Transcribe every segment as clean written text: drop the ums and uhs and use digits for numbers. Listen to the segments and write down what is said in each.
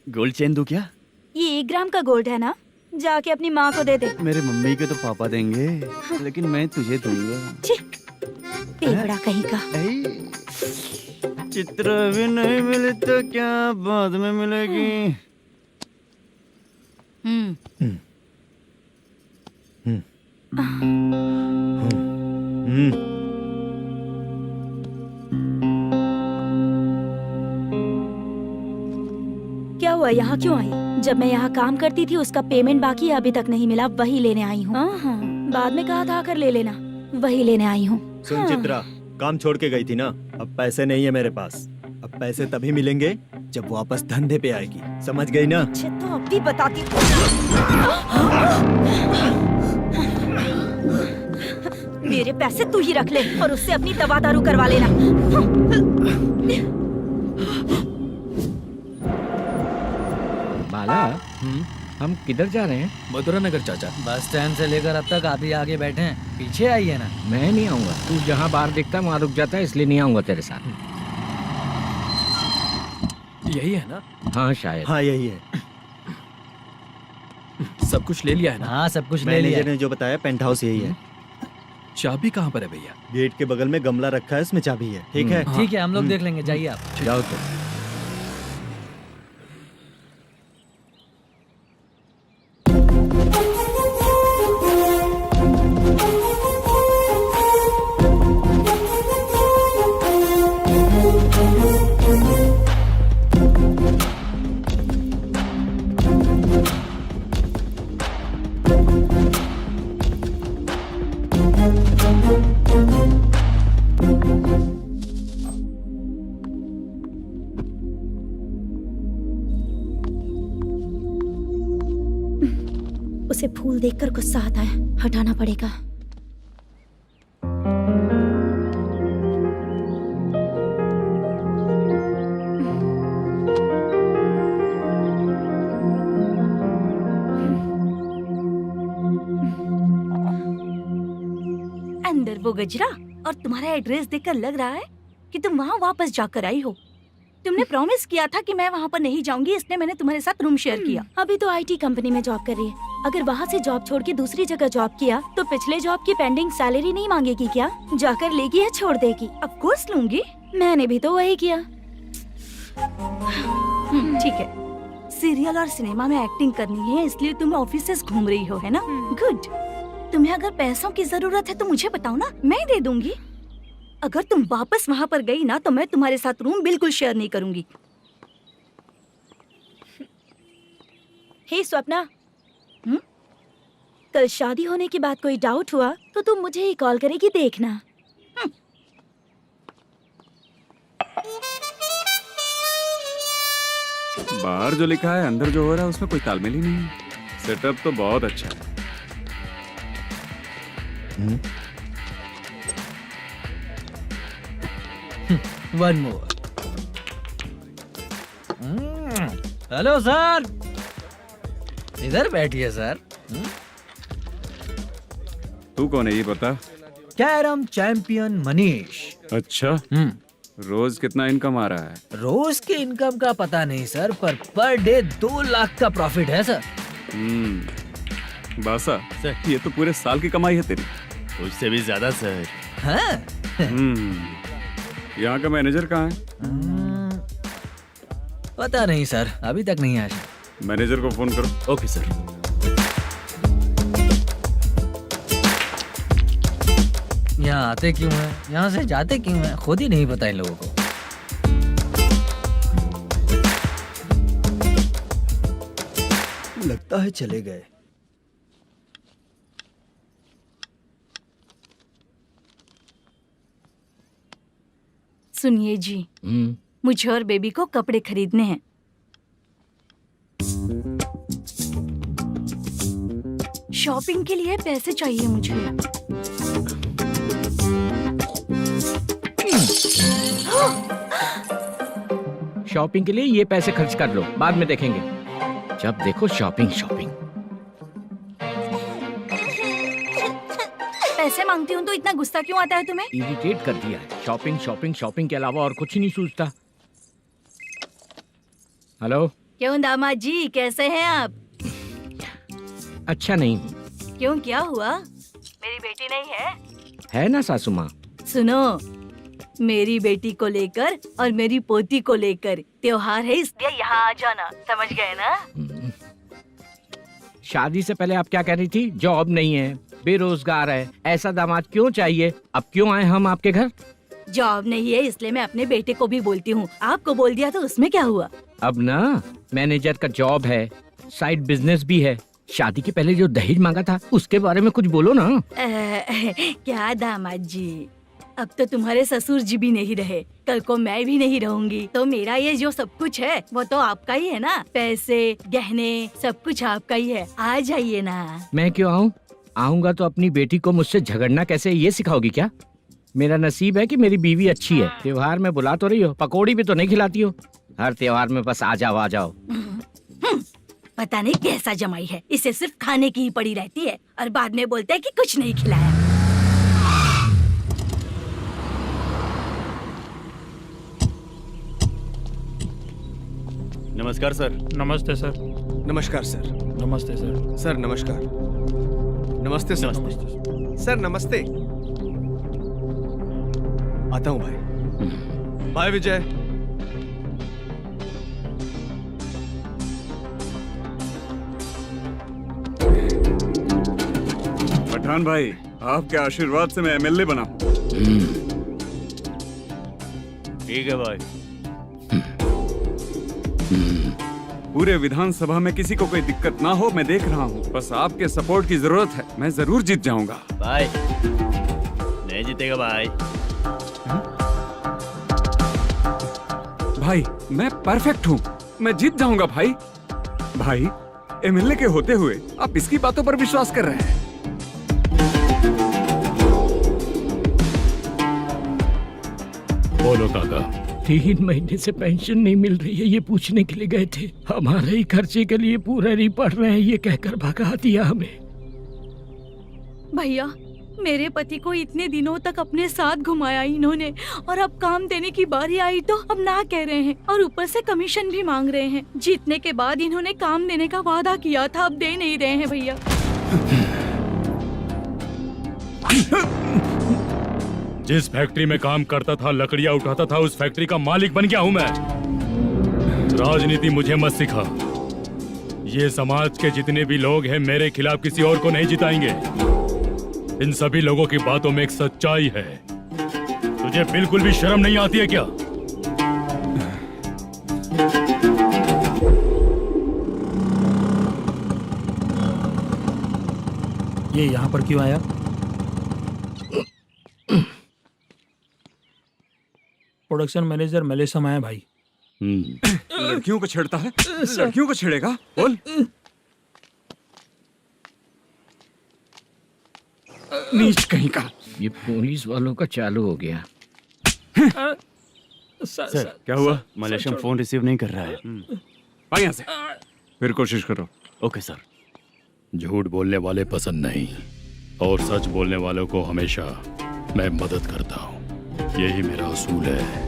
Gold chain दूं क्या? ये 1 ग्राम का गोल्ड है ना, जाके अपनी माँ को दे दे। मेरे मम्मी के तो पापा देंगे, लेकिन मैं तुझे दूंगा। छी, टेबड़ा कहीं का। चित्र भी नहीं मिली तो क्या बाद में मिलेगी। क्या हुआ, यहाँ क्यों आई? जब मैं यहाँ काम करती थी उसका पेमेंट बाकी है, अभी तक नहीं मिला, वही लेने आई हूँ। बाद में कहा था आकर ले लेना, वही लेने आई हूँ। सुन चित्रा, काम छोड़ के गई थी ना, अब पैसे नहीं है मेरे पास। अब पैसे तभी मिलेंगे जब वापस धंधे पे आएगी, समझ गई ना? अच्छा तो अब भी बताती। मेरे पैसे तू ही रख ले और उससे अपनी दवा दारू करवा लेना। बाला, हम किधर जा रहे हैं? मथुरा नगर चाचा। बस स्टैंड से लेकर अब तक आप ही आगे बैठे हैं, पीछे आइए ना। मैं नहीं आऊंगा, तू जहाँ बाहर दिखता वहाँ रुक जाता है, इसलिए नहीं आऊंगा तेरे साथ। यही है ना? हाँ शायद। हाँ यही है। सब कुछ ले लिया है ना? हाँ सब कुछ ले लिया। मैनेजर ने जो बताया पेंट हाउस यही है। चाबी कहाँ पर है भैया? गेट के बगल में गमला रखा है, उसमें चाबी है। ठीक है? ठीक है, हम लोग देख लेंगे, जाइए आप। जाओ तो। उसे फूल देखकर गुस्सा आता है, हटाना पड़ेगा। अंदर वो गजरा और तुम्हारा एड्रेस देखकर लग रहा है कि तुम वहाँ वापस जाकर आई हो। तुमने प्रॉमिस किया था कि मैं वहाँ पर नहीं जाऊंगी, इसलिए मैंने तुम्हारे साथ रूम शेयर किया। अभी तो आईटी कंपनी में जॉब कर रही है। अगर वहाँ से जॉब छोड़ के दूसरी जगह जॉब किया तो पिछले जॉब की पेंडिंग सैलरी नहीं मांगेगी क्या? जाकर लेगी या छोड़ देगी? ऑफ कोर्स लूंगी, मैंने भी तो वही किया। ठीक है, सीरियल और सिनेमा में एक्टिंग करनी है, इसलिए तुम ऑफिसेस घूम रही हो, है ना? गुड। तुम्हें अगर पैसों की जरूरत है तो मुझे बताओ ना, मैं दे दूंगी। अगर तुम वापस वहाँ पर गई ना तो मैं तुम्हारे साथ रूम बिल्कुल शेयर नहीं करूंगी। हे स्वप्ना, कल शादी होने की बात कोई डाउट हुआ तो तुम मुझे ही कॉल करेगी, देखना। बाहर जो लिखा है अंदर जो हो रहा है उसमें कोई तालमेल ही नहीं है। सेटअप तो बहुत अच्छा है। One more. हेलो सर, इधर बैठिए सर। तू कौन है ये बता? Carrom champion Manish. अच्छा, रोज कितना इनकम आ रहा है? रोज के इनकम का पता नहीं सर, पर डे 2 लाख का प्रॉफिट है सर। बासा सर, ये तो पूरे साल की कमाई है तेरी। उससे भी ज्यादा सर। हाँ? यहाँ का मैनेजर कहाँ है? पता नहीं सर, अभी तक नहीं आया। मैनेजर को फोन करो। Okay sir. यहाँ आते क्यों हैं, यहाँ से जाते क्यों हैं, खुद ही नहीं पता इन लोगों को। लगता है चले गए। सुनिए जी, मुझे और बेबी को कपड़े खरीदने हैं। शॉपिंग के लिए पैसे चाहिए मुझे। शॉपिंग के लिए ये पैसे खर्च कर लो, बाद में देखेंगे। जब देखो शॉपिंग शॉपिंग। पैसे मांगती हूँ तो इतना गुस्सा क्यों आता है तुम्हें? इरिटेट कर दिया है। शॉपिंग शॉपिंग शॉपिंग के अलावा और कुछ नहीं सूझता। हेलो, क्यों दामाद जी, कैसे हैं आप? अच्छा नहीं क्यों, क्या हुआ? मेरी बेटी नहीं है? है ना सासू माँ। सुनो, मेरी बेटी को लेकर और मेरी पोती को लेकर त्योहार है, इसलिए यहाँ आ जाना, समझ गए ना? शादी से पहले आप क्या कह रही थी? जॉब नहीं है, बेरोजगार है, ऐसा दामाद क्यों चाहिए? अब क्यों आए हम आपके घर? जॉब नहीं है इसलिए मैं अपने बेटे को भी बोलती हूँ, आपको बोल दिया तो उसमें क्या हुआ? अब ना मैनेजर का जॉब है, साइड बिजनेस भी है। शादी के पहले जो दहेज मांगा था उसके बारे में कुछ बोलो ना। क्या दामाद जी, अब तो तुम्हारे ससुर जी भी नहीं रहे, कल को मैं भी नहीं रहूंगी, तो मेरा ये जो सब कुछ है वो तो आपका ही है ना। पैसे, गहने, सब कुछ आपका ही है। आ जाइए ना। मैं क्यों आऊँ? आऊंगा तो अपनी बेटी को मुझसे झगड़ना कैसे ये सिखाओगी क्या? मेरा नसीब है कि मेरी बीवी अच्छी है। त्योहार में बुला तो रही हो, पकौड़ी भी तो नहीं खिलाती हो। हर त्योहार में बस आ जाओ आ जाओ। पता नहीं कैसा जमाई है, इसे सिर्फ खाने की ही पड़ी रहती है और बाद में बोलते हैं कि कुछ नहीं खिलाया। नमस्कार सर। नमस्ते सर। नमस्कार सर। नमस्ते सर। सर नमस्कार। नमस्ते सर। सर नमस्ते। आता हूँ भाई। बाय विजय। पठान भाई, आपके आशीर्वाद से मैं एमएलए बना हूँ। ठीक है भाई। पूरे विधानसभा में किसी को कोई दिक्कत ना हो, मैं देख रहा हूँ। बस आपके सपोर्ट की जरूरत है, मैं जरूर जीत जाऊंगा। भाई नहीं जीतेगा भाई। भाई मैं परफेक्ट हूँ, मैं जीत जाऊंगा भाई। भाई एमएलए के होते हुए आप इसकी बातों पर विश्वास कर रहे हैं। बोलो काका। 3 महीने से पेंशन नहीं मिल रही है, ये पूछने के लिए गए थे। हमारे ही खर्चे के लिए पूरा नहीं पड़ रहे हैं, ये कहकर भगा दिया हमें। भैया, मेरे पति को इतने दिनों तक अपने साथ घुमाया इन्होंने, और अब काम देने की बारी आई तो अब ना कह रहे हैं, और ऊपर से कमीशन भी मांग रहे हैं। जीतने के बाद इन्होंने काम देने का वादा किया था, अब दे नहीं रहे हैं भैया। जिस फैक्ट्री में काम करता था, लकड़ियां उठाता था, उस फैक्ट्री का मालिक बन गया हूं मैं। राजनीति मुझे मत सिखा। ये समाज के जितने भी लोग हैं मेरे खिलाफ किसी और को नहीं जिताएंगे। इन सभी लोगों की बातों में एक सच्चाई है। तुझे बिल्कुल भी शर्म नहीं आती है क्या? ये यहाँ पर क्यों आया? प्रोडक्शन मैनेजर मलेशम आया भाई। लड़कियों को छेड़ता है, लड़कियों को छेड़ेगा? बोल। नीच कहीं का। ये पुलिस वालों का चालू हो गया। सर क्या हुआ? मलेशियन फोन रिसीव नहीं कर रहा है। भाई यहाँ से फिर कोशिश करो। Okay sir. झूठ बोलने वाले पसंद नहीं, और सच बोलने वालों को हमेशा मैं मदद करता हूँ। यही मेरा असूल है।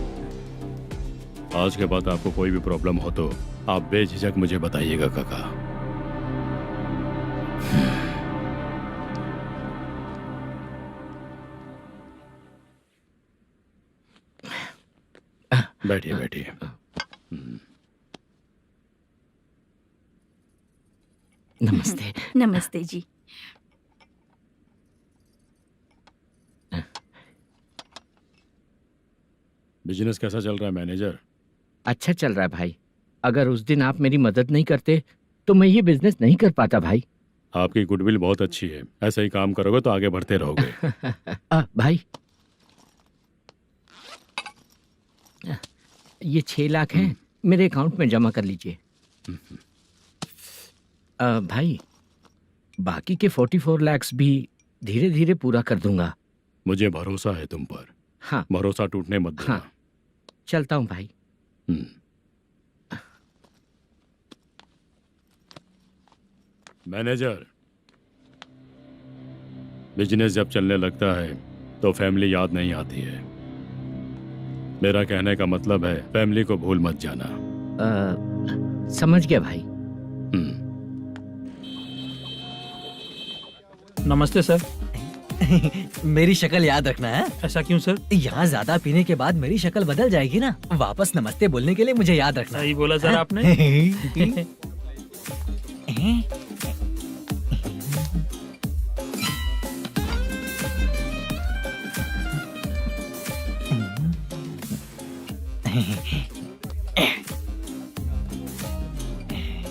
आज के बाद आपको कोई भी प्रॉब्लम हो तो आप बेझिझक मुझे बताइएगा काका। बैठिए बैठिए। नमस्ते। नमस्ते जी। बिजनेस कैसा चल रहा है मैनेजर? अच्छा चल रहा है भाई। अगर उस दिन आप मेरी मदद नहीं करते तो मैं ये बिजनेस नहीं कर पाता भाई। आपकी गुडविल बहुत अच्छी है, ऐसा ही काम करोगे तो आगे बढ़ते रहोगे। भाई ये 6 लाख हैं, मेरे अकाउंट में जमा कर लीजिए। भाई बाकी के 44 लाख भी धीरे धीरे पूरा कर दूंगा। मुझे भरोसा है तुम पर। हाँ भरोसा टूटने मत देना। हाँ चलता हूँ भाई। मैनेजर, बिजनेस जब चलने लगता है तो फैमिली याद नहीं आती है। मेरा कहने का मतलब है फैमिली को भूल मत जाना। समझ गया भाई। नमस्ते सर। मेरी शक्ल याद रखना है। ऐसा क्यों सर? यहाँ ज्यादा पीने के बाद मेरी शक्ल बदल जाएगी ना, वापस नमस्ते बोलने के लिए मुझे याद रखना। सही बोला सर आपने।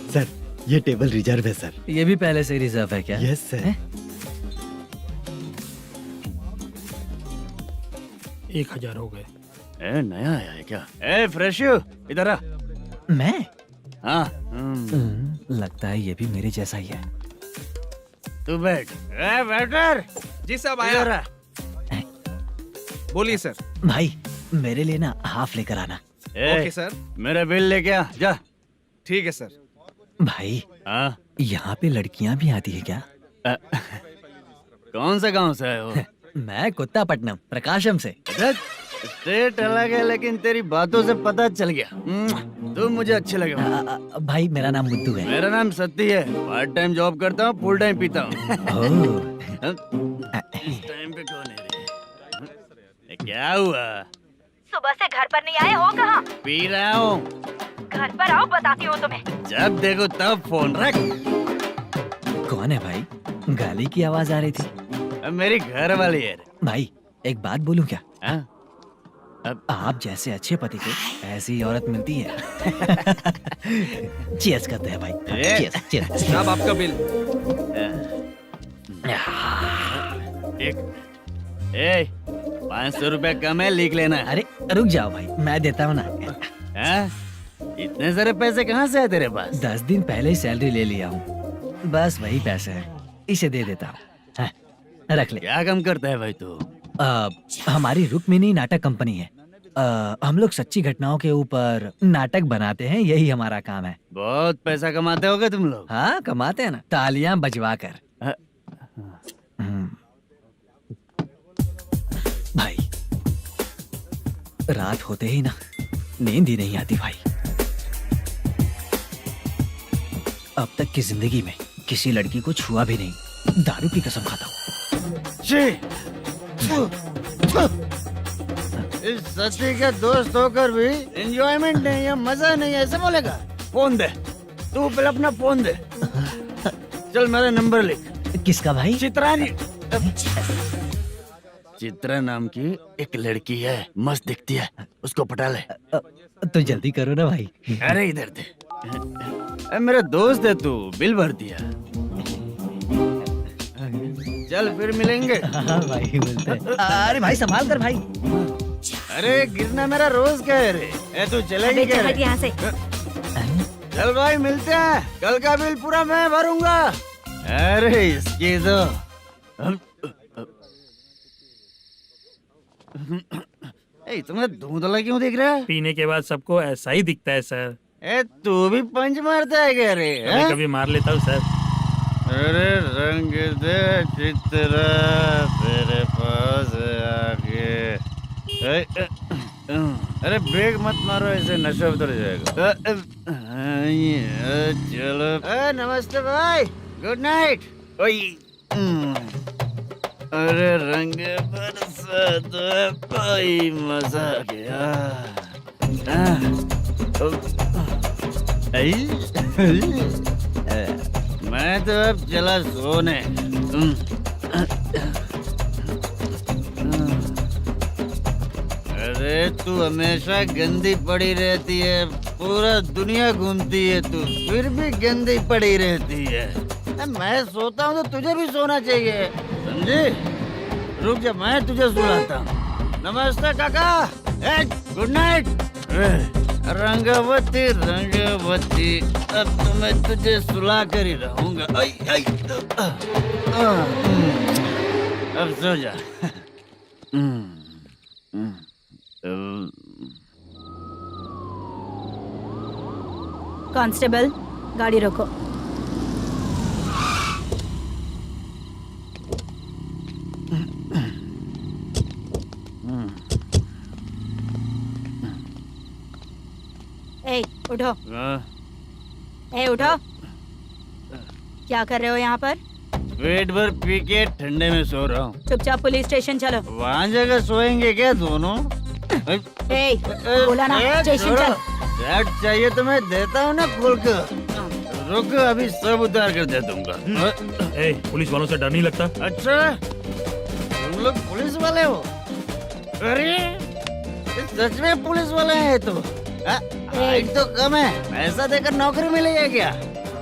सर ये टेबल रिजर्व है सर। ये भी पहले से रिजर्व है क्या? Yes sir. 1000 हो गए। ए नया आया है क्या? ए फ्रेश इधर आ। मैं? हाँ लगता है ये भी मेरे जैसा ही है। तू बैठ। ए वेटर जी साहब इधर आया। आ। बोलिए सर। भाई मेरे लिए ना हाफ लेकर आना। ए, ओके सर। मेरा बिल लेके आ जा। ठीक है सर। भाई हाँ यहाँ पे लड़कियाँ भी आती है क्या? कौन सा गांव से आए हो? मैं कुत्तापट्टनम प्रकाशम से। स्टेट अलग है लेकिन तेरी बातों से पता चल गया। तू मुझे अच्छे लगे हो। भाई मेरा नाम मुद्दू है। मेरा नाम सत्ती है। पार्ट टाइम जॉब करता हूँ, फुल टाइम पीता हूँ। इस टाइम पे कौन है रे? ये क्या हुआ? सुबह से घर पर नहीं आए हो? कहाँ? पी रहा हूँ। घर पर आओ, बताती हूँ तुम्हें। जब देखो तब फोन रख। कौन है भाई? गाली की आवाज आ रही थी। अब मेरी घर वाली है। भाई एक बात बोलूं क्या? हाँ? आप जैसे अच्छे पति को ऐसी ही औरत मिलती है। चीयर्स करते हैं भाई। Cheers cheers. साहब आपका बिल। एक 500 रुपया कम है, लिख लेना। अरे रुक जाओ भाई, मैं देता हूँ ना। हाँ? इतने सारे पैसे कहाँ से आए तेरे पास? 10 दिन पहले ही सैलरी ले लिया हूँ, बस वही पैसे हैं, इसे दे देता हूँ। हाँ, रख ले। क्या काम करता है भाई तू? हमारी रुक्मिणी नाटक कंपनी है। हम लोग सच्ची घटनाओं के ऊपर नाटक बनाते हैं, यही हमारा काम है। बहुत पैसा कमाते होगे तुम लोग। हाँ कमाते हैं ना, तालियां बजवा कर। भाई रात होते ही ना नींद ही नहीं आती भाई। अब तक की जिंदगी में किसी लड़की को छुआ भी नहीं, दारू की कसम खाता हूँ। इस सच्ची का दोस्त होकर भी एंजॉयमेंट नहीं है, मजा नहीं है, ऐसे बोलेगा? फोन दे, तू पहले अपना फोन दे। चल मेरा नंबर लिख। किसका भाई? चित्रानी। चित्रा नाम की एक लड़की है, मस्त दिखती है, उसको पटा ले। तो जल्दी करो ना भाई। अरे इधर दे। अरे मेरा दोस्त है तू, बिल भर दिया। चल फिर मिलेंगे। हाँ भाई मिलते हैं। अरे भाई संभाल कर भाई। अरे गिरना मेरा रोज का है रे। ए तू चलेगी क्या रे? यहाँ से। चल भाई मिलते हैं, कल का बिल पूरा मैं भरूंगा। अरे इसकी तो तुम्हें धुंधला क्यों दिख रहा है? पीने के बाद सबको ऐसा ही दिखता है सर। ए तू भी पंच मारता है क्या रे? कभी कभी मार लेता हूँ सर। अरे रंग दे चित्रा तेरे पास आके। अरे ब्रेक मत मारो, ऐसे नशा उतर जाएगा। चलो। नमस्ते भाई, गुड नाइट। अरे रंग बरसात भाई, मजा आ गया। मैं तो अब चला सोने। अरे तू हमेशा गंदी पड़ी रहती है, पूरा दुनिया घूमती है तू, फिर भी गंदी पड़ी रहती है। मैं सोता हूँ तो तुझे भी सोना चाहिए, समझे? रुक जा, मैं तुझे सुलाता हूँ। नमस्ते काका, गुड नाइट। रंगवती रंगवती, अब तो मैं तुझे सुला कर ही रहूंगा। अब सो जा। कांस्टेबल, गाड़ी रोको। ए, उठो। ए उठो। क्या कर रहे हो यहाँ पर? पेट भर पी के ठंडे में सो रहा हूँ। चुपचाप पुलिस स्टेशन चलो। वहाँ जगह सोएंगे क्या दोनों? ए, बोला ना स्टेशन चल। शर्ट चाहिए तो मैं देता हूँ ना खोल कर। रुक अभी सब उतार कर दे दूंगा। ए, पुलिस वालों से डर नहीं लगता? अच्छा तुम लोग पुलिस वाले हो? अरे ये सच में पुलिस वाले हैं तो? हाइट तो कम है, पैसा देकर नौकरी मिलेगी क्या?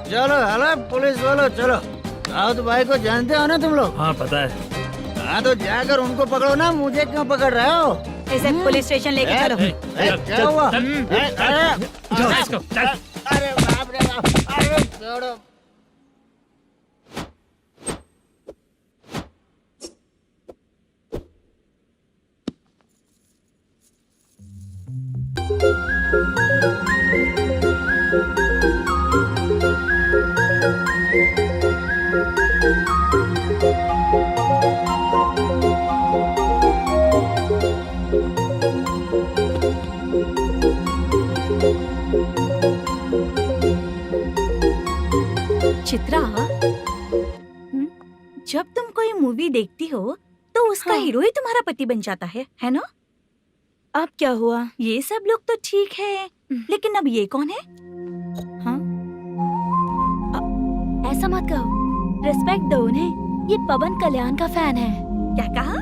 चलो हेलो पुलिस वालों चलो। राउत भाई को जानते हो ना तुम लोग? हाँ पता है। हाँ तो जाकर उनको पकड़ो ना, मुझे क्यों पकड़ रहे हो? इसे पुलिस स्टेशन लेके चलो। क्या हुआ? चल। अरे बाप रे बाप, अरे छोड़ो। चित्रा, जब तुम कोई मूवी देखती हो तो उसका हीरो ही तुम्हारा पति बन जाता है ना? अब क्या हुआ? ये सब लोग तो ठीक है, लेकिन अब ये कौन है? हाँ? ऐसा मत कहो, रिस्पेक्ट दो उन्हें। ये पवन कल्याण का फैन है। क्या कहा?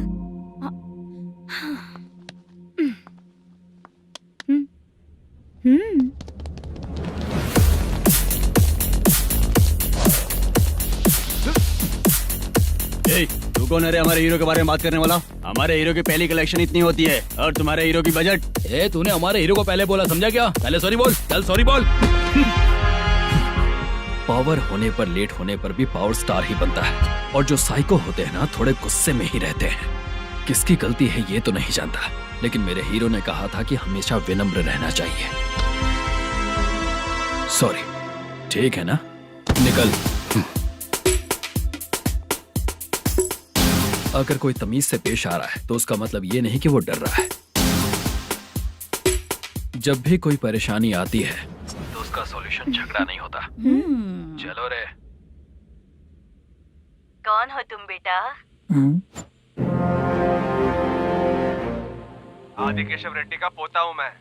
तू कौन है रे हमारे हीरो के बारे में बात करने वाला? हमारे हीरो की पहली कलेक्शन इतनी होती है और तुम्हारे हीरो की बजट। तूने हमारे हीरो को पहले बोला, समझा क्या? पहले सॉरी बोल, चल सॉरी बोल। पावर होने पर लेट होने पर भी पावर स्टार ही बनता है, और जो साइको होते हैं ना थोड़े गुस्से में ही रहते हैं। किसकी गलती है ये तो नहीं जानता, लेकिन मेरे हीरो ने कहा था कि हमेशा विनम्र रहना चाहिए। सॉरी, ठीक है ना? निकल। अगर कोई तमीज से पेश आ रहा है तो उसका मतलब ये नहीं कि वो डर रहा है। जब भी कोई परेशानी आती है तो उसका सॉल्यूशन झगड़ा नहीं होता। चलो रे। कौन हो तुम बेटा? आदि केशव रेड्डी का पोता हूँ मैं।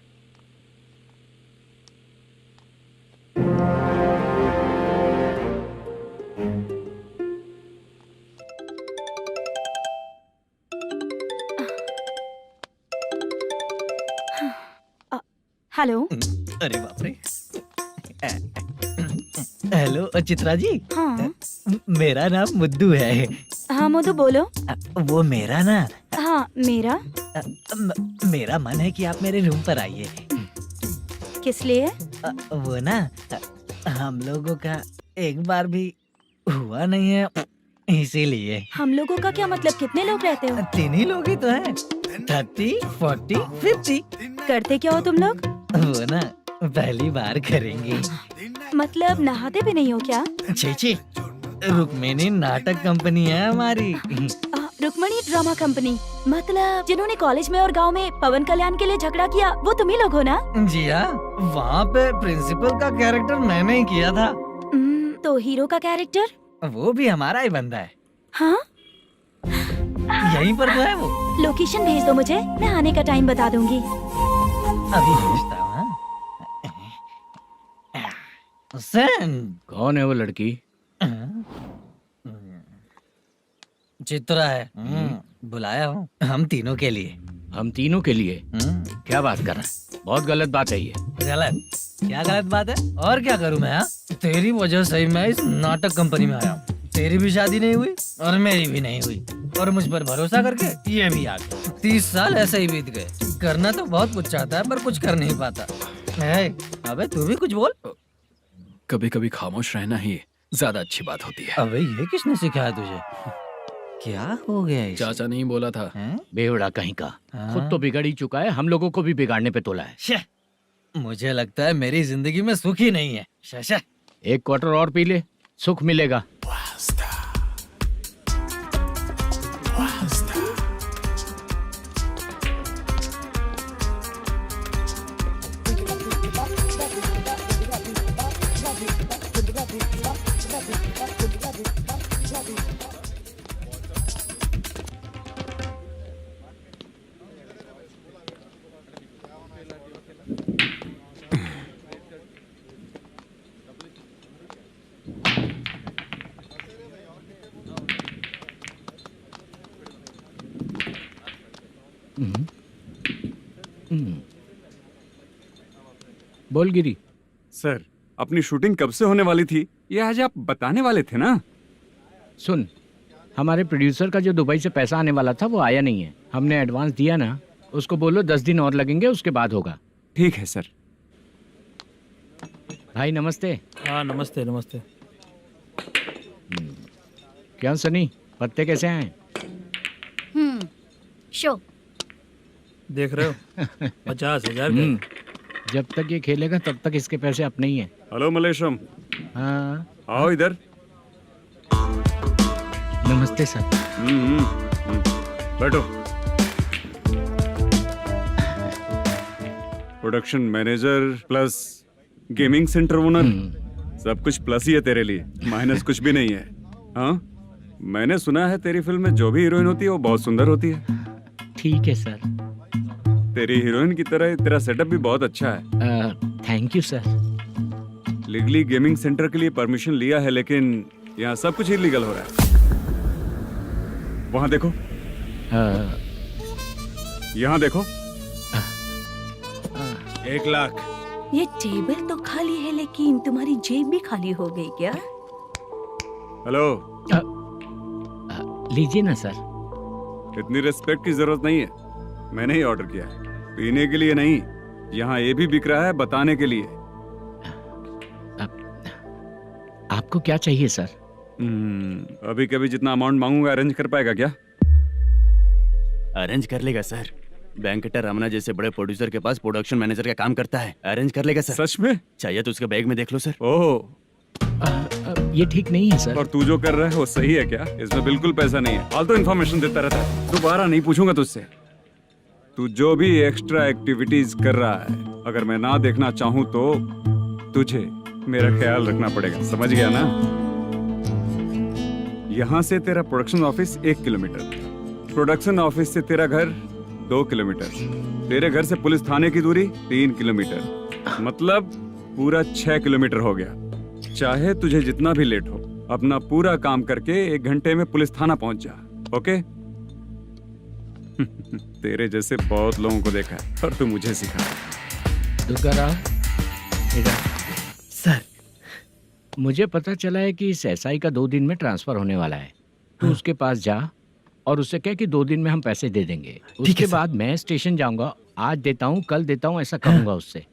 हेलो। अरे बाप रे। हेलो चित्रा जी। हाँ मेरा नाम मुद्दू है। हाँ मधु बोलो। वो मेरा ना। हाँ मेरा। मेरा मन है कि आप मेरे रूम पर आइए। किस लिए? वो ना हम लोगों का एक बार भी हुआ नहीं है, इसीलिए। हम लोगों का क्या मतलब? कितने लोग रहते हो? 3 ही लोग ही तो हैं। 30, 40, 50। करते क्या हो तुम लोग? वो ना पहली बार करेंगे। मतलब नहाते भी नहीं हो क्या? छी, रुक्मिणी नाटक कंपनी है हमारी। Rukmini drama company? मतलब जिन्होंने कॉलेज में और गांव में पवन कल्याण के लिए झगड़ा किया वो तुम ही लोग हो ना? जी हाँ, वहाँ पे प्रिंसिपल का कैरेक्टर मैंने ही किया था। तो हीरो का कैरेक्टर? वो भी हमारा ही बंदा है। हाँ? यहीं पर तो है वो। लोकेशन भेज दो मुझे, मैं आने का टाइम बता दूंगी। अभी भेजता हूँ। कौन है वो लड़की? चित्रा है। बुलाया हूँ हम तीनों के लिए। हम तीनों के लिए? क्या बात कर रहा है? बहुत गलत बात है ये। गलत? क्या गलत बात है? और क्या करूँ मैं? तेरी वजह से ही मैं इस नाटक कंपनी में आया हूँ। तेरी भी शादी नहीं हुई और मेरी भी नहीं हुई, और मुझ पर भरोसा करके ये भी आ गया। 30 साल ऐसे ही बीत गए। करना तो बहुत कुछ चाहता है पर कुछ कर नहीं पाता। अबे तू भी कुछ बोल। कभी कभी खामोश रहना ही ज्यादा अच्छी बात होती है। अबे ये किसने सिखाया तुझे? क्या हो गया इसे? चाचा नहीं बोला था। बेवड़ा कहीं का। खुद तो बिगड़ ही चुका है, हम लोगों को भी बिगाड़ने पे तोला है। मुझे लगता है मेरी जिंदगी में सुख ही नहीं है। शशा, 1 क्वार्टर और पी ले, सुख मिलेगा। बोल गिरी। सर, अपनी शूटिंग कब से होने वाली थी ये आज आप बताने वाले थे ना? सुन, हमारे प्रोड्यूसर का जो दुबई से पैसा आने वाला था वो आया नहीं है। हमने एडवांस दिया ना, उसको बोलो 10 दिन और लगेंगे, उसके बाद होगा। ठीक है सर। भाई नमस्ते। हाँ नमस्ते नमस्ते। क्या सनी, पत्ते कैसे आए? शो। देख रहे हो 50,000 का। जब तक ये खेलेगा तब तक इसके पैसे अपने ही हैं। हेलो मलेशम। हाँ आओ इधर। नमस्ते सर। बैठो। Production manager plus gaming centre owner, सब कुछ प्लस ही है तेरे लिए, माइनस कुछ भी नहीं है। हाँ, मैंने सुना है तेरी फिल्म में जो भी हीरोइन होती है वो बहुत सुंदर होती है। ठीक है सर। तेरी हीरोइन की तरह तेरा सेटअप भी बहुत अच्छा है। Thank you sir. Legally gaming centre के लिए परमिशन लिया है, लेकिन यहाँ सब कुछ इलीगल हो रहा है। वहाँ देखो, यहाँ देखो। 1 लाख। ये टेबल तो खाली है लेकिन तुम्हारी जेब भी खाली हो गई क्या? हेलो। लीजिए ना सर। इतनी रिस्पेक्ट की जरूरत नहीं है, मैंने ही ऑर्डर किया है, पीने के लिए नहीं। यहाँ ये भी बिक रहा है बताने के लिए। आपको क्या चाहिए सर? अभी कभी जितना अमाउंट मांगूंगा अरेंज कर पाएगा क्या? अरेंज कर लेगा सर। वेंकटर रमना जैसे बड़े प्रोड्यूसर के पास प्रोडक्शन मैनेजर का काम करता है, अरेंज कर लेगा सर। सच में? चाहिए तो उसके बैग में देख लो सर। ओह, ये ठीक नहीं है सर। और तू जो कर रहा है वो सही है क्या? इसमें बिल्कुल पैसा नहीं है, फालतू इन्फॉर्मेशन देता रहता है। दोबारा नहीं पूछूंगा तुझसे। तू जो भी एक्स्ट्रा एक्टिविटीज कर रहा है, अगर मैं ना देखना चाहूँ तो तुझे मेरा ख्याल रखना पड़ेगा, समझ गया ना? यहाँ से तेरा production office 1 kilometre, production office से तेरा घर 2 किलोमीटर, तेरे घर से पुलिस थाने की दूरी 3 किलोमीटर, मतलब पूरा 6 किलोमीटर हो गया। चाहे तुझे जितना भी लेट हो, अपना पूरा काम करके 1 घंटे में पुलिस थाना पहुंच जा, ओके? तेरे जैसे बहुत लोगों को देखा है और तू मुझे सिखा। सर, मुझे पता चला है कि इस एसआई का 2 दिन में ट्रांसफर होने वाला है। तो उसके पास जा और उससे कह कि 2 दिन में हम पैसे दे देंगे। उसके बाद मैं स्टेशन जाऊंगा, आज देता हूँ कल देता हूँ ऐसा कहूंगा उससे।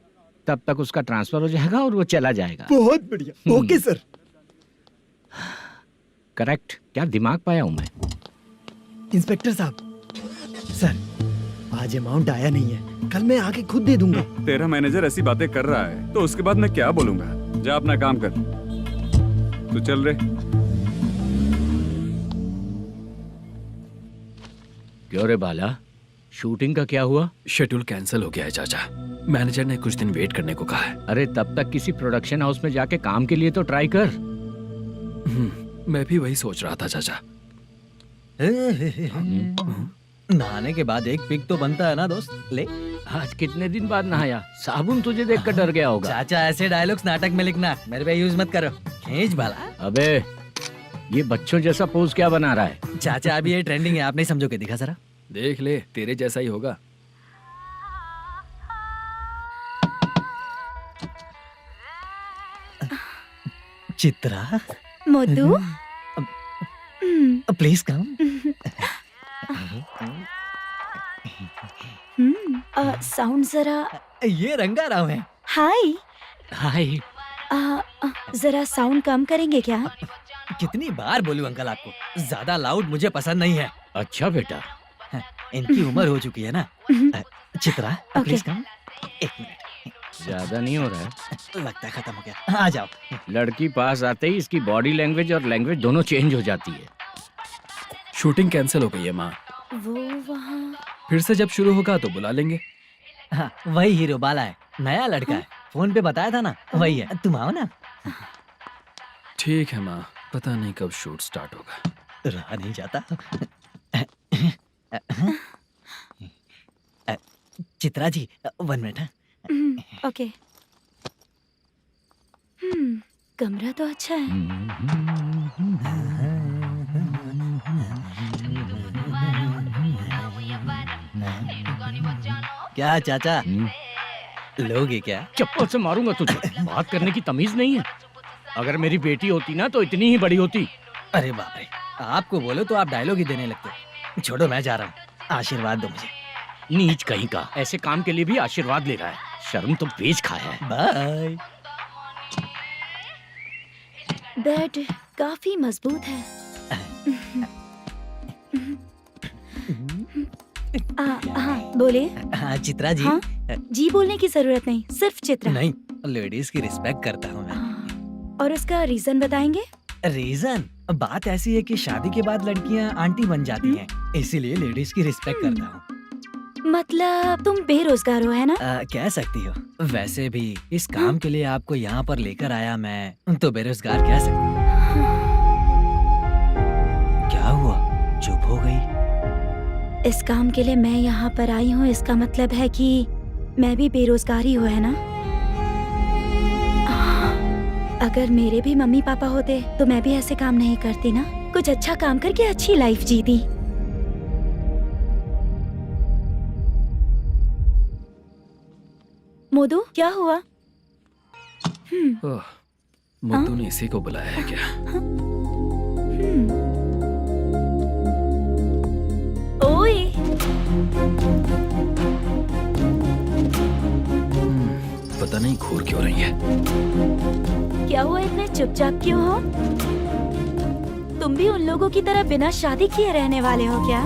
तब तक उसका ट्रांसफर हो जाएगा और वो चला जाएगा। बहुत बढ़िया। Okay sir. करेक्ट। क्या दिमाग पाया हूँ मैं। इंस्पेक्टर साहब, सर आज अमाउंट आया नहीं है, कल मैं आके खुद दे दूंगा। तेरा मैनेजर ऐसी बातें कर रहा है तो उसके बाद मैं क्या बोलूंगा? जा अपना काम कर। तू चल रे। क्यों रे बाला, शूटिंग का क्या हुआ? शेड्यूल कैंसिल हो गया है चाचा। मैनेजर ने कुछ दिन वेट करने को कहा है। अरे तब तक किसी प्रोडक्शन हाउस में जाके काम के लिए तो ट्राई कर। मैं भी वही सोच रहा था चाचा। नहाने के बाद एक पिक तो बनता है ना दोस्त। ले, आज कितने दिन बाद नहाया? साबुन तुझे देखकर डर गया होगा। चाचा ऐसे डायलॉग्स नाटक में लिखना, मेरे पे यूज मत करो। खींच बाला। अबे ये बच्चों जैसा पोज क्या बना रहा है? चाचा अभी ये ट्रेंडिंग है, आप नहीं समझोगे। दिखा जरा। देख ले, तेरे जैसा ही होगा। Chitra, Modu, please come. Sound जरा। ये रंगाराव है। हाय। हाय। जरा साउंड कम करेंगे क्या? कितनी बार बोलूं अंकल आपको, ज्यादा लाउड मुझे पसंद नहीं है। अच्छा बेटा, इनकी उम्र हो चुकी है ना। Chitra, please come. 1 मिनट। ज्यादा नहीं हो रहा है? लगता है खत्म हो गया। आ जाओ। लड़की पास आते ही इसकी बॉडी लैंग्वेज और लैंग्वेज दोनों चेंज हो जाती है। शूटिंग कैंसिल हो गई है माँ। वो वहाँ। फिर से जब शुरू होगा तो बुला लेंगे। हाँ, वही हीरो बाला है, नया लड़का है। फोन पे बताया था ना, वही है। तुम आओ ना। ठीक है माँ, पता नहीं कब शूट स्टार्ट होगा। रहा नहीं जाता। चित्रा जी 1 मिनट। ओके। कमरा तो अच्छा है। क्या चाचा, लोगे क्या? चप्पल से मारूंगा तुझे। बात करने की तमीज नहीं है। अगर मेरी बेटी होती ना तो इतनी ही बड़ी होती। अरे बाप रे, आपको बोलो तो आप डायलॉग ही देने लगते। छोड़ो, मैं जा रहा हूँ, आशीर्वाद दो मुझे। नीच कहीं का, ऐसे काम के लिए भी आशीर्वाद ले रहा है। शर्म तो बेच खाया है। बाय। बेड काफी मजबूत है। हाँ बोले। हाँ चित्रा जी। हाँ? जी बोलने की जरूरत नहीं, सिर्फ चित्रा। नहीं, लेडीज की रिस्पेक्ट करता हूँ मैं। और उसका रीजन बताएंगे? रीजन? बात ऐसी है कि शादी के बाद लड़कियाँ आंटी बन जाती हैं, इसीलिए लेडीज की रिस्पेक्ट करता हूँ। मतलब तुम बेरोजगार हो, है ना? कह सकती हो। वैसे भी इस काम के लिए आपको यहाँ पर लेकर आया मैं, तो बेरोजगार कह सकती हूँ। क्या हुआ, चुप हो गई? इस काम के लिए मैं यहाँ पर आई हूँ, इसका मतलब है कि मैं भी बेरोजगार ही हूँ, है ना? अगर मेरे भी मम्मी पापा होते तो मैं भी ऐसे काम नहीं करती ना। कुछ अच्छा काम करके अच्छी लाइफ जीती। मोदू, क्या हुआ? ओह, मुद्दू ने इसी को बुलाया है क्या? ओए, पता नहीं घूर क्यों रही है। क्या हुआ, इतने चुपचाप क्यों हो? तुम भी उन लोगों की तरह बिना शादी किए रहने वाले हो क्या?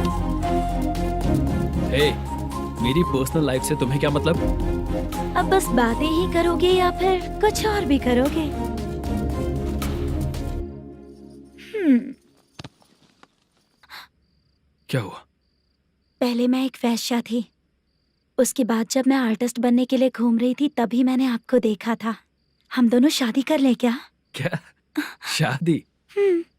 हे, मेरी पर्सनल लाइफ से तुम्हें क्या मतलब? अब बस बातें ही करोगे या फिर कुछ और भी करोगे? क्या हुआ? पहले मैं एक वेश्या थी, उसके बाद जब मैं आर्टिस्ट बनने के लिए घूम रही थी तभी मैंने आपको देखा था। हम दोनों शादी कर ले क्या? क्या शादी?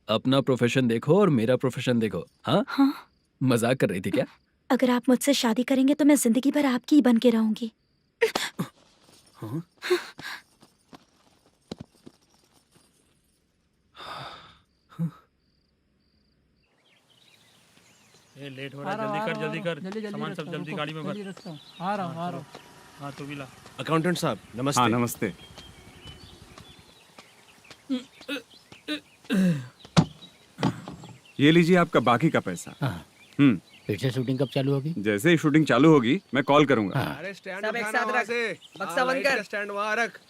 अपना प्रोफेशन देखो और मेरा प्रोफेशन देखो। हाँ? हाँ। मजाक कर रही थी क्या? अगर आप मुझसे शादी करेंगे तो मैं जिंदगी भर आपकी ही बन के रहूंगी। हाँ? ये लेट हो रहा है, जल्दी कर। सामान सब जल्दी गाड़ी में भर। आ रहा हूँ। हाँ तू भी ला। अकाउंटेंट साहब नमस्ते। हाँ नमस्ते। ये लीजिए आपका बाकी का पैसा। फिर से शूटिंग कब चालू होगी? जैसे ही शूटिंग चालू होगी मैं कॉल करूंगा। अरे स्टैंड सब एक साथ रख, बक्सा बंद कर। स्टैंड वहाँ रख।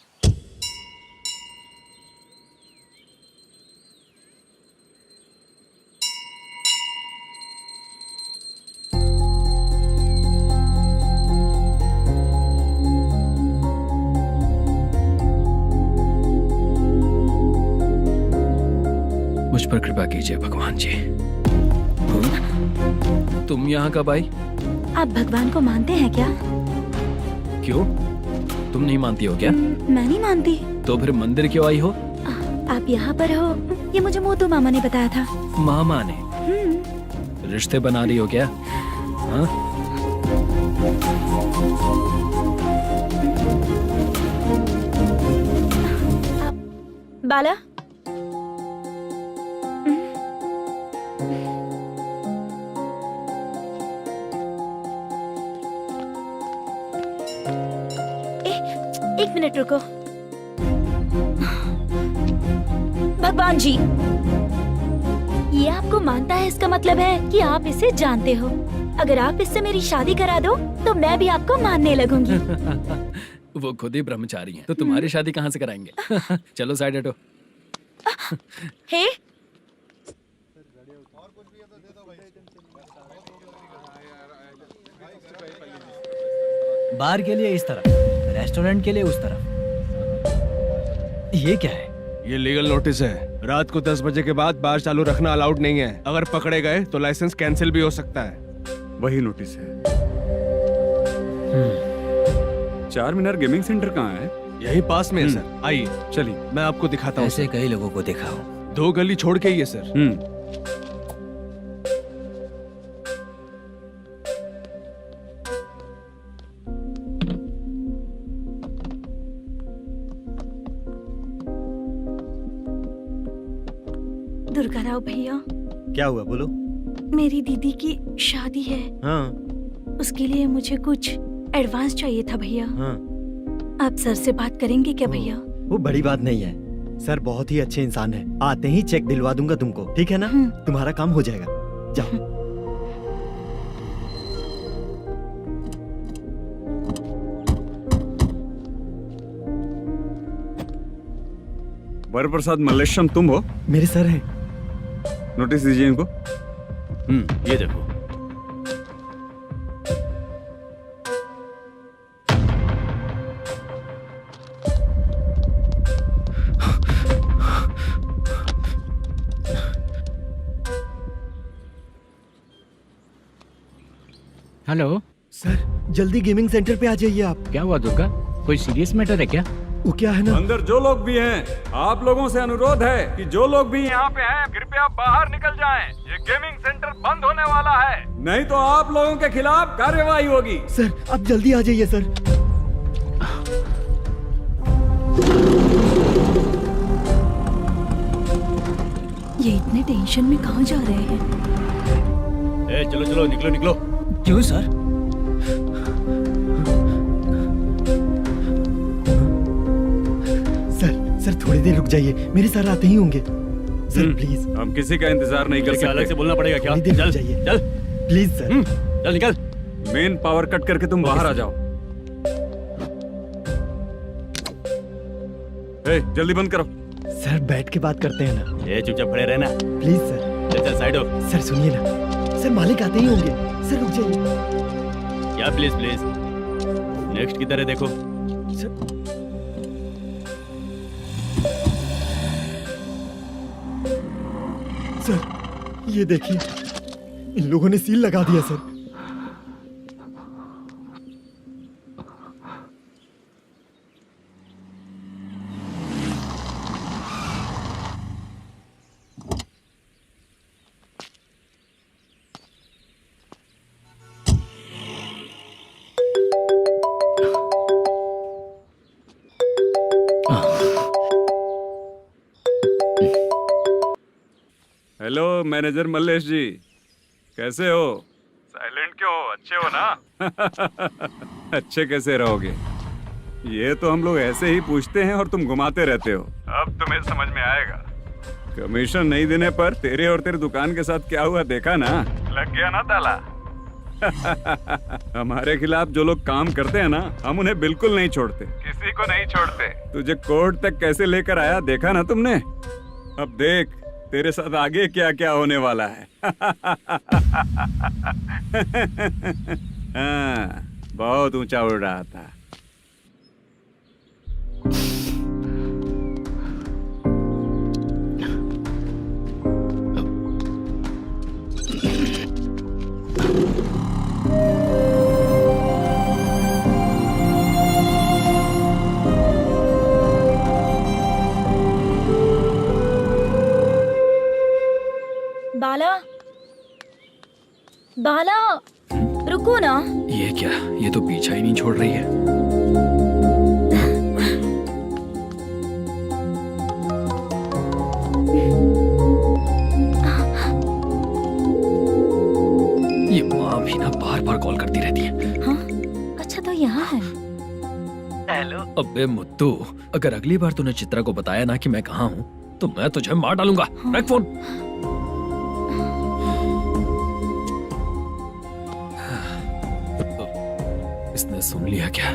मुझ पर कृपा कीजिए भगवान जी। तुम यहाँ कब आई? आप भगवान को मानते हैं क्या? क्यों? तुम नहीं मानती हो क्या? मैं नहीं मानती। तो फिर मंदिर क्यों आई हो? आप यहाँ पर हो ये मुझे मोदू मामा ने बताया था। मामा ने? रिश्ते बना रही हो क्या? हाँ? बाला, एक मिनट रुको। भगवान जी, ये आपको मानता है, इसका मतलब है कि आप इसे जानते हो। अगर आप इससे मेरी शादी करा दो तो मैं भी आपको मानने लगूंगी। वो खुद ही ब्रह्मचारी हैं, तो तुम्हारी शादी कहाँ से कराएंगे? चलो साइड हटो। हे, बार के लिए इस तरफ, रेस्टोरेंट के लिए उस तरफ। ये क्या है? ये लीगल नोटिस है। रात को 10 बजे के बाद बार चालू रखना अलाउड नहीं है। अगर पकड़े गए तो लाइसेंस कैंसिल भी हो सकता है। वही नोटिस है। चार मीनार गेमिंग सेंटर कहाँ है? यही पास में है सर, आइए चलिए। मैं आपको दिखाता हूँ। ऐसे कई लोगों को देखा हूँ। 2 गली छोड़ के ही है सर। दुर्गा राव भैया, क्या हुआ बोलो। मेरी दीदी की शादी है, हाँ उसके लिए मुझे कुछ एडवांस चाहिए था भैया। हाँ। आप सर से बात करेंगे क्या भैया? वो बड़ी बात नहीं है, सर बहुत ही अच्छे इंसान है। आते ही चेक दिलवा दूंगा तुमको, ठीक है ना? तुम्हारा काम हो जाएगा, जाओ। वरप्रसाद मल्लेश्वरम तुम हो? मेरे सर हैं। नोटिस दीजिए इनको। ये देखो। हेलो सर, जल्दी गेमिंग सेंटर पे आ जाइए आप। क्या हुआ दुर्गा, कोई सीरियस मैटर है क्या? वो क्या है ना, अंदर जो लोग भी हैं, आप लोगों से अनुरोध है कि जो लोग भी यहाँ पे हैं, कृपया बाहर निकल जाएं। ये गेमिंग सेंटर बंद होने वाला है, नहीं तो आप लोगों के खिलाफ कार्यवाही होगी। सर आप जल्दी आ जाइए सर। ये इतने टेंशन में कहाँ जा रहे हैं? चलो चलो, निकलो निकलो। क्यों सर? सर थोड़ी देर रुक जाइए, मेरे सर आते ही होंगे। Sir please. हम किसी का इंतजार नहीं कर सकते। अलग से बोलना पड़ेगा क्या? थोड़ी देर चल रुक जाइए चल प्लीज सर। चल निकल। मेन पावर कट करके तुम बाहर आ जाओ। जल्दी बंद करो। सर बैठ के बात करते हैं ना। चुपचाप खड़े रहना। Please sir. चल चल साइड हो। सर सुनिए ना, सर मालिक आते ही होंगे। सर रुक जाइए। क्या प्लीज प्लीज? नेक्स्ट की तरह देखो। सर ये देखिए, इन लोगों ने सील लगा दिया सर। हेलो मैनेजर मल्लेश जी, कैसे हो? साइलेंट क्यों हो? अच्छे हो ना? अच्छे कैसे रहोगे? ये तो हम लोग ऐसे ही पूछते हैं और तुम घुमाते रहते हो। अब तुम्हें समझ में आएगा। कमीशन नहीं देने पर तेरे और तेरी दुकान के साथ क्या हुआ देखा ना? लग गया ना ताला। हमारे खिलाफ जो लोग काम करते हैं ना, हम उन्हें बिल्कुल नहीं छोड़ते, किसी को नहीं छोड़ते। तुझे कोर्ट तक कैसे लेकर आया देखा ना तुमने? अब देख तेरे साथ आगे क्या क्या होने वाला है। हाँ, बहुत ऊंचा उड़ रहा था। बाला, बाला, रुको ना। ये क्या, ये तो पीछा ही नहीं छोड़ रही है। ये माँ भी ना बार बार कॉल करती रहती है। हाँ? अच्छा तो यहाँ है। हेलो। अबे मुत्तू, अगर अगली बार तूने चित्रा को बताया ना कि मैं कहाँ हूँ तो मैं तुझे मार डालूंगा। रख फोन। इसने सुन लिया क्या?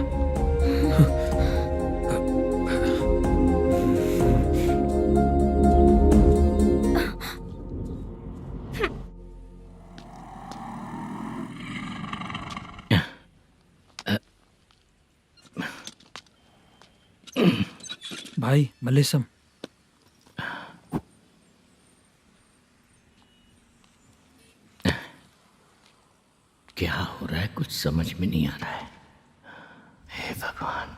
भाई मल्लेशम, क्या हो रहा है, कुछ समझ में नहीं आ रहा है। हे भगवान।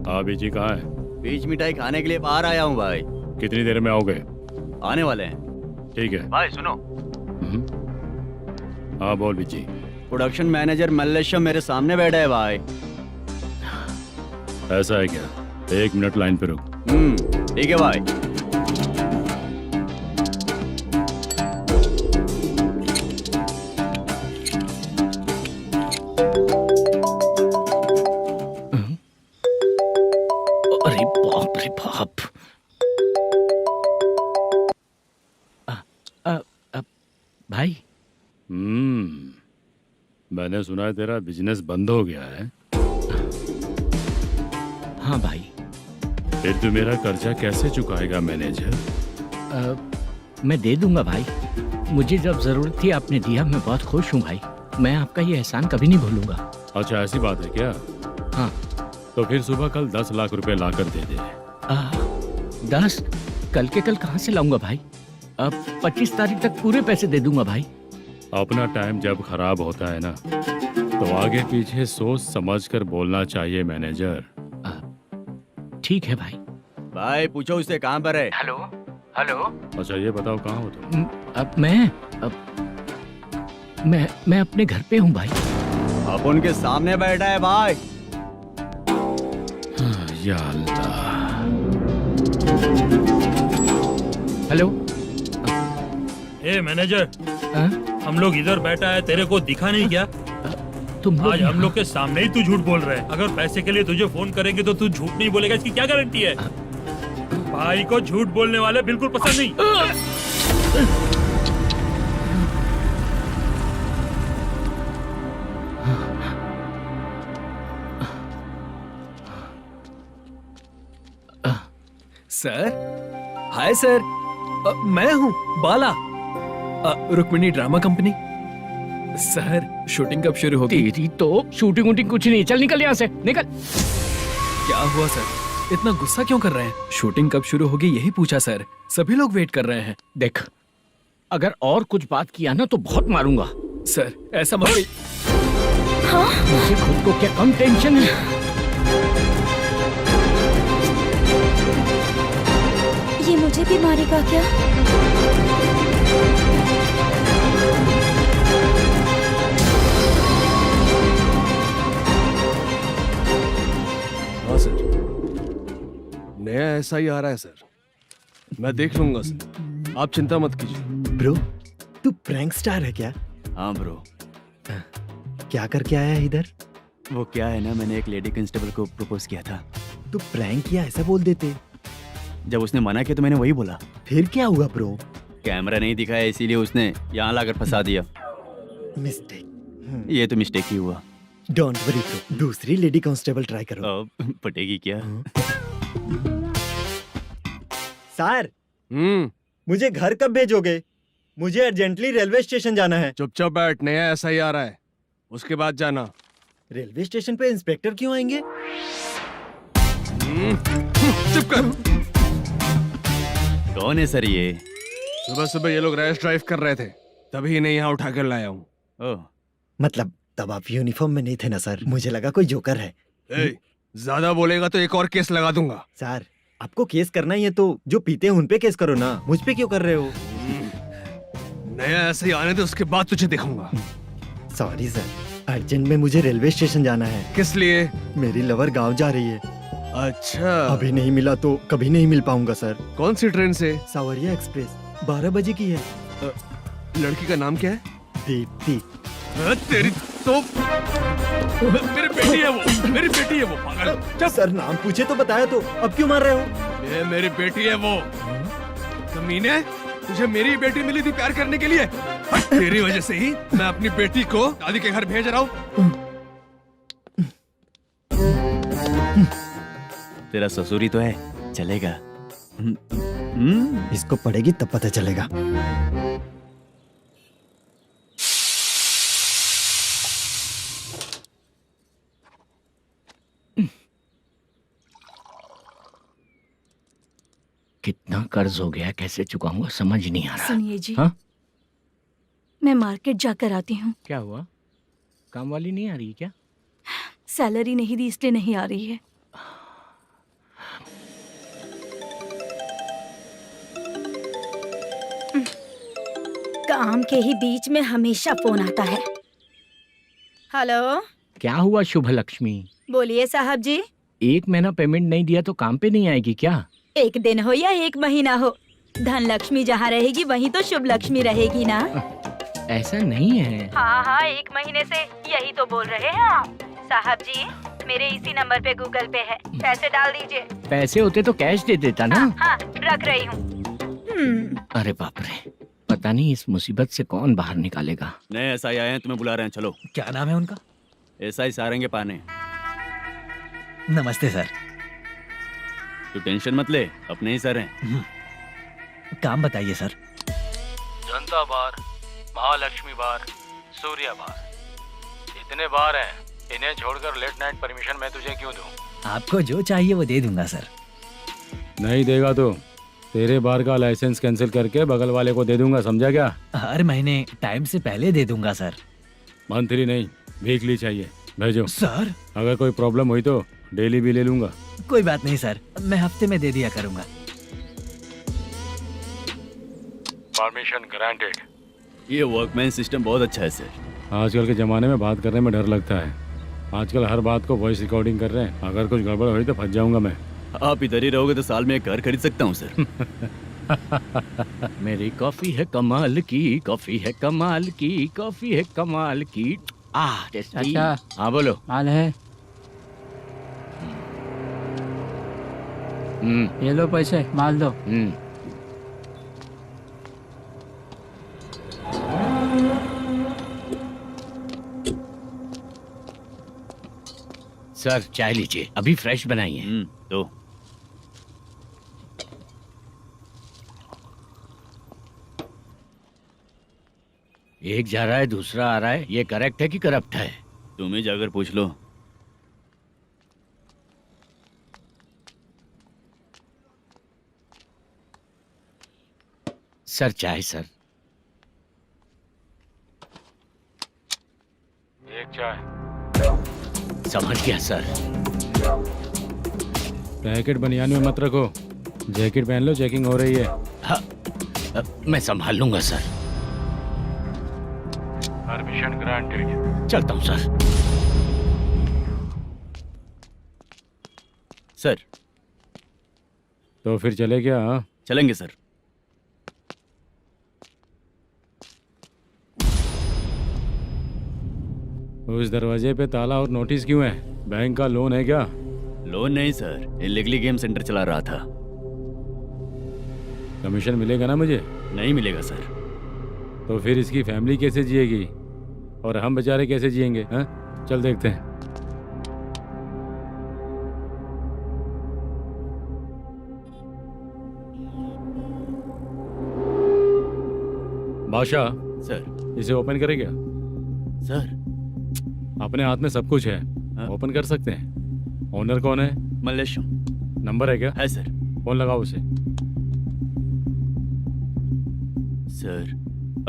हाँ बीजी कहाँ है? बीच मिठाई खाने के लिए बाहर आया हूँ भाई। कितनी देर में आओगे? आने वाले हैं। ठीक है। भाई सुनो, हाँ बोल बीजी। प्रोडक्शन मैनेजर मल्लेशम मेरे सामने बैठा है भाई। ऐसा है क्या? 1 मिनट लाइन पे रुक। ठीक है भाई। अरे बाप रे बाप। भाई मैंने सुना है तेरा बिजनेस बंद हो गया है। हाँ भाई। फिर तू मेरा कर्जा कैसे चुकाएगा मैनेजर? मैं दे दूंगा भाई। मुझे जब जरूरत थी आपने दिया, मैं बहुत खुश हूँ भाई। मैं आपका ये एहसान कभी नहीं भूलूंगा। अच्छा ऐसी बात है क्या? हाँ। तो फिर सुबह कल 10 लाख रुपए लाकर दे दे। 10? कल के कल कहाँ से लाऊंगा भाई? अब 25 तारीख तक पूरे पैसे दे दूंगा भाई। अपना टाइम जब खराब होता है ना, तो आगे पीछे सोच समझ कर बोलना चाहिए मैनेजर। ठीक है भाई। भाई पूछो उससे कहाँ पर है। Hello hello. अच्छा ये बताओ कहाँ हो तुम? अब मैं अपने घर पे हूँ भाई। अब उनके सामने बैठा है भाई। या अल्लाह। हेलो। ए मैनेजर, हम लोग इधर बैठा है, तेरे को दिखा नहीं क्या? तुम आज हम लोग के सामने ही तू झूठ बोल रहा है। अगर पैसे के लिए तुझे फोन करेंगे तो तू झूठ नहीं बोलेगा, इसकी क्या गारंटी है? भाई को झूठ बोलने वाले बिल्कुल पसंद नहीं। सर, हाय सर, मैं हूँ Bala, Rukmini drama company. Sir shooting कब शुरू होगी? तेरी तो शूटिंग वूटिंग कुछ नहीं। चल निकल यहाँ से, निकल। क्या हुआ सर, इतना गुस्सा क्यों कर रहे हैं? शूटिंग कब शुरू होगी यही पूछा सर, सभी लोग वेट कर रहे हैं। देख, अगर और कुछ बात किया ना तो बहुत मारूंगा। सर ऐसा मत। हाँ? मुझे खुद को क्या कम टेंशन है? ये मुझे भी मारेगा क्या? हाँ सर, नया ऐसा ही आ रहा है सर। मैं देख लूंगा सर, आप चिंता मत कीजिए। ब्रो, तू प्रैंक स्टार है क्या? हाँ ब्रो। क्या करके आया है इधर? वो क्या है ना, मैंने एक लेडी कांस्टेबल को प्रपोज किया था। तू प्रैंक किया ऐसा बोल देते। जब उसने मना किया तो मैंने वही बोला। फिर क्या हुआ ब्रो? कैमरा नहीं दिखाया इसीलिए उसने यहाँ लाकर फंसा दिया। मिस्टेक। ये तो मिस्टेक ही हुआ। डोंट वरी ब्रो, दूसरी लेडी कांस्टेबल ट्राई करो। पटेगी क्या? सर, मुझे घर कब भेजोगे? मुझे अर्जेंटली रेलवे स्टेशन जाना है। चुपचाप बैठ, नया ऐसा ही आ रहा है, उसके बाद जाना। रेलवे स्टेशन पे इंस्पेक्टर क्यों आएंगे? चुप कर। कौन है सर ये? सुबह सुबह ये लोग रैश ड्राइव कर रहे थे, तभी इन्हें यहाँ उठा कर लाया हूँ। मतलब तब आप यूनिफॉर्म में नहीं थे ना सर, मुझे लगा कोई जोकर है। ज्यादा बोलेगा तो एक और केस लगा दूंगा। सर, आपको केस करना ही है तो जो पीते हैं उन पे केस करो ना, मुझ पे क्यों कर रहे हो? नया ऐसे ही आने दे, उसके बाद तुझे दिखाऊंगा। सॉरी सर, अर्जेंट में मुझे रेलवे स्टेशन जाना है। किस लिए? मेरी लवर गांव जा रही है। अच्छा, अभी नहीं मिला तो कभी नहीं मिल पाऊंगा सर। कौन सी ट्रेन से? सावरिया एक्सप्रेस, 12 बजे की है। लड़की का नाम क्या है? दीप्ति। तेरी तो मेरी बेटी है वो, मेरी बेटी है वो, पागल। सर नाम पूछे तो बताया तो अब क्यों मार रहे हो? ये मेरी बेटी है वो। कमीने, तुझे मेरी बेटी मिली थी प्यार करने के लिए, तेरी वजह से ही मैं अपनी बेटी को दादी के घर भेज रहा हूँ। तेरा ससुरी तो है, चलेगा। इसको पड़ेगी तब पता चलेगा। कितना कर्ज हो गया, कैसे चुकाऊंगा समझ नहीं आ रहा। सुनिए जी, हाँ? मैं मार्केट जाकर आती हूँ। क्या हुआ, काम वाली नहीं आ रही क्या? सैलरी नहीं दी इसलिए नहीं आ रही है। काम के ही बीच में हमेशा फोन आता है। हेलो, क्या हुआ शुभ लक्ष्मी? बोलिए साहब जी। 1 महीना पेमेंट नहीं दिया तो काम पे नहीं आएगी क्या? 1 दिन हो या 1 महीना हो, धन लक्ष्मी जहाँ रहेगी वहीं तो शुभ लक्ष्मी रहेगी ना। ऐसा नहीं है। हाँ, 1 महीने से यही तो बोल रहे हैं आप। साहब जी, मेरे इसी नंबर पे गूगल पे है, पैसे डाल दीजिए। पैसे होते तो कैश दे देता ना। हाँ, रख रही हूँ। अरे बाप रे, पता नहीं इस मुसीबत से कौन बाहर निकालेगा। नए एसआई आए हैं, तुम्हें बुला रहे हैं, चलो। क्या नाम है उनका? एसआई सारंगे पाने। नमस्ते सर। तू टेंशन मत ले, अपने ही सर हैं। काम बताइए सर। जनता बार, महालक्ष्मी बार, सूर्या बार, इतने बार हैं। इन्हें छोड़कर लेट नाइट परमिशन मैं तुझे क्यों दूं? आपको जो चाहिए वो दे दूंगा सर। नहीं देगा तो तेरे बार का लाइसेंस कैंसिल करके बगल वाले को दे दूंगा, समझा क्या? हर महीने टाइम से पहले दे दूंगा सर। मंथली नहीं, वीकली चाहिए, भेजो। सर अगर कोई प्रॉब्लम हुई तो डेली भी ले लूंगा। कोई बात नहीं सर, मैं हफ्ते में दे दिया करूंगा। Permission granted. ये वर्कमैन सिस्टम बहुत अच्छा है सर। आजकल के ज़माने में बात करने में डर लगता है। आजकल हर बात को वॉइस रिकॉर्डिंग कर रहे हैं। अगर कुछ गड़बड़ हुई तो फंस जाऊंगा मैं। आप इधर ही रहोगे तो साल में 1 घर खरीद सकता हूँ सर। मेरी कॉफी है कमाल की, कॉफी है कमाल की, कॉफी है कमाल की। टेस्टी। अच्छा। हाँ बोलो। माल है, ये लो पैसे, माल दो। सर चाय लीजिए, अभी फ्रेश बनाई है। तो एक जा रहा है दूसरा आ रहा है, ये करेक्ट है कि करप्ट है? तुम ही जाकर पूछ लो। सर चाय सर। एक चाय। समझ गया सर। पैकेट बनियान में मत रखो, जैकेट पहन लो, चेकिंग हो रही है। हाँ, मैं संभाल लूंगा सर। Permission granted. चलता हूँ सर। सर तो फिर चले क्या? हाँ? चलेंगे सर। उस दरवाजे पे ताला और नोटिस क्यों है? बैंक का लोन है क्या? लोन नहीं सर, इलीगली गेम सेंटर चला रहा था। कमीशन मिलेगा ना मुझे? नहीं मिलेगा सर। तो फिर इसकी फैमिली कैसे जिएगी और हम बेचारे कैसे जिएंगे? हाँ, चल देखते हैं। बादशाह सर। इसे ओपन करे क्या? सर अपने हाथ में सब कुछ है, हाँ? ओपन कर सकते हैं। ओनर कौन है? मल्लेशम। नंबर है क्या? है सर। फोन लगाओ उसे। सर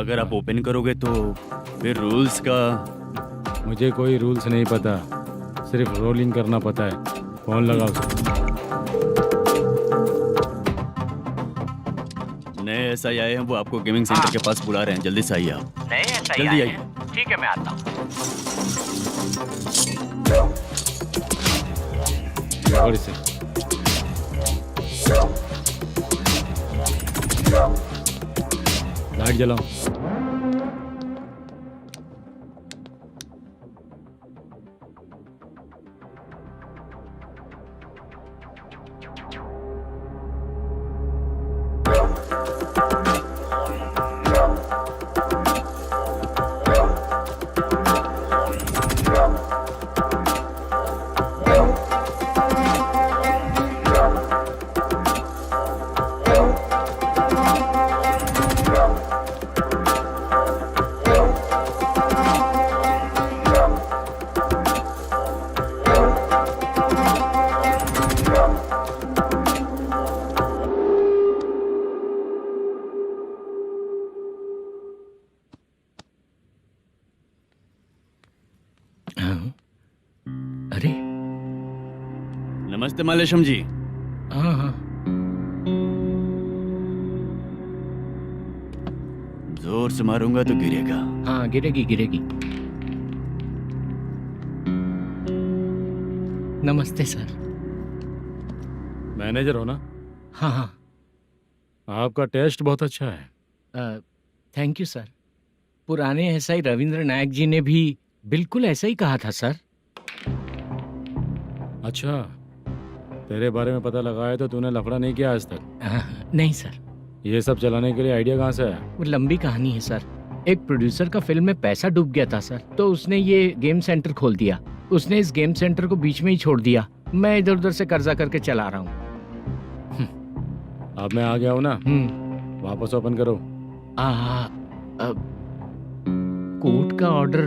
अगर आप ओपन करोगे तो फिर रूल्स का। मुझे कोई रूल्स नहीं पता, सिर्फ रोलिंग करना पता है। फोन लगाओ उसे। नए एसआई आए हैं, वो आपको गेमिंग सेंटर के पास बुला रहे हैं, जल्दी से आइए आप। नए एसआई जल्दी आए आइए। हैं। ठीक है मैं आता हूँ। पकड़ इसे। लाइट जलाओ। अरे नमस्ते मल्लेशम जी। हाँ हाँ। जोर से मारूंगा तो गिरेगा। हाँ गिरेगी गिरेगी। नमस्ते सर। मैनेजर हो ना? हाँ हाँ। आपका टेस्ट बहुत अच्छा है। Thank you sir. पुराने एसआई रविंद्र नायक जी ने भी बिल्कुल ऐसा ही कहा था सर। अच्छा, तेरे बारे में पता लगा है तो तूने लफड़ा नहीं किया आज तक? नहीं सर। ये सब चलाने के लिए आइडिया कहाँ से आया? वो लंबी कहानी है सर। एक प्रोड्यूसर का फिल्म में पैसा डूब गया था सर, तो उसने ये गेम सेंटर खोल दिया। उसने इस गेम सेंटर को बीच में ही छोड़ दिया। मैं इधर उधर से कर्जा करके चला रहा हूँ। अब मैं आ गया हूँ ना, वापस ओपन करो। कोर्ट का ऑर्डर।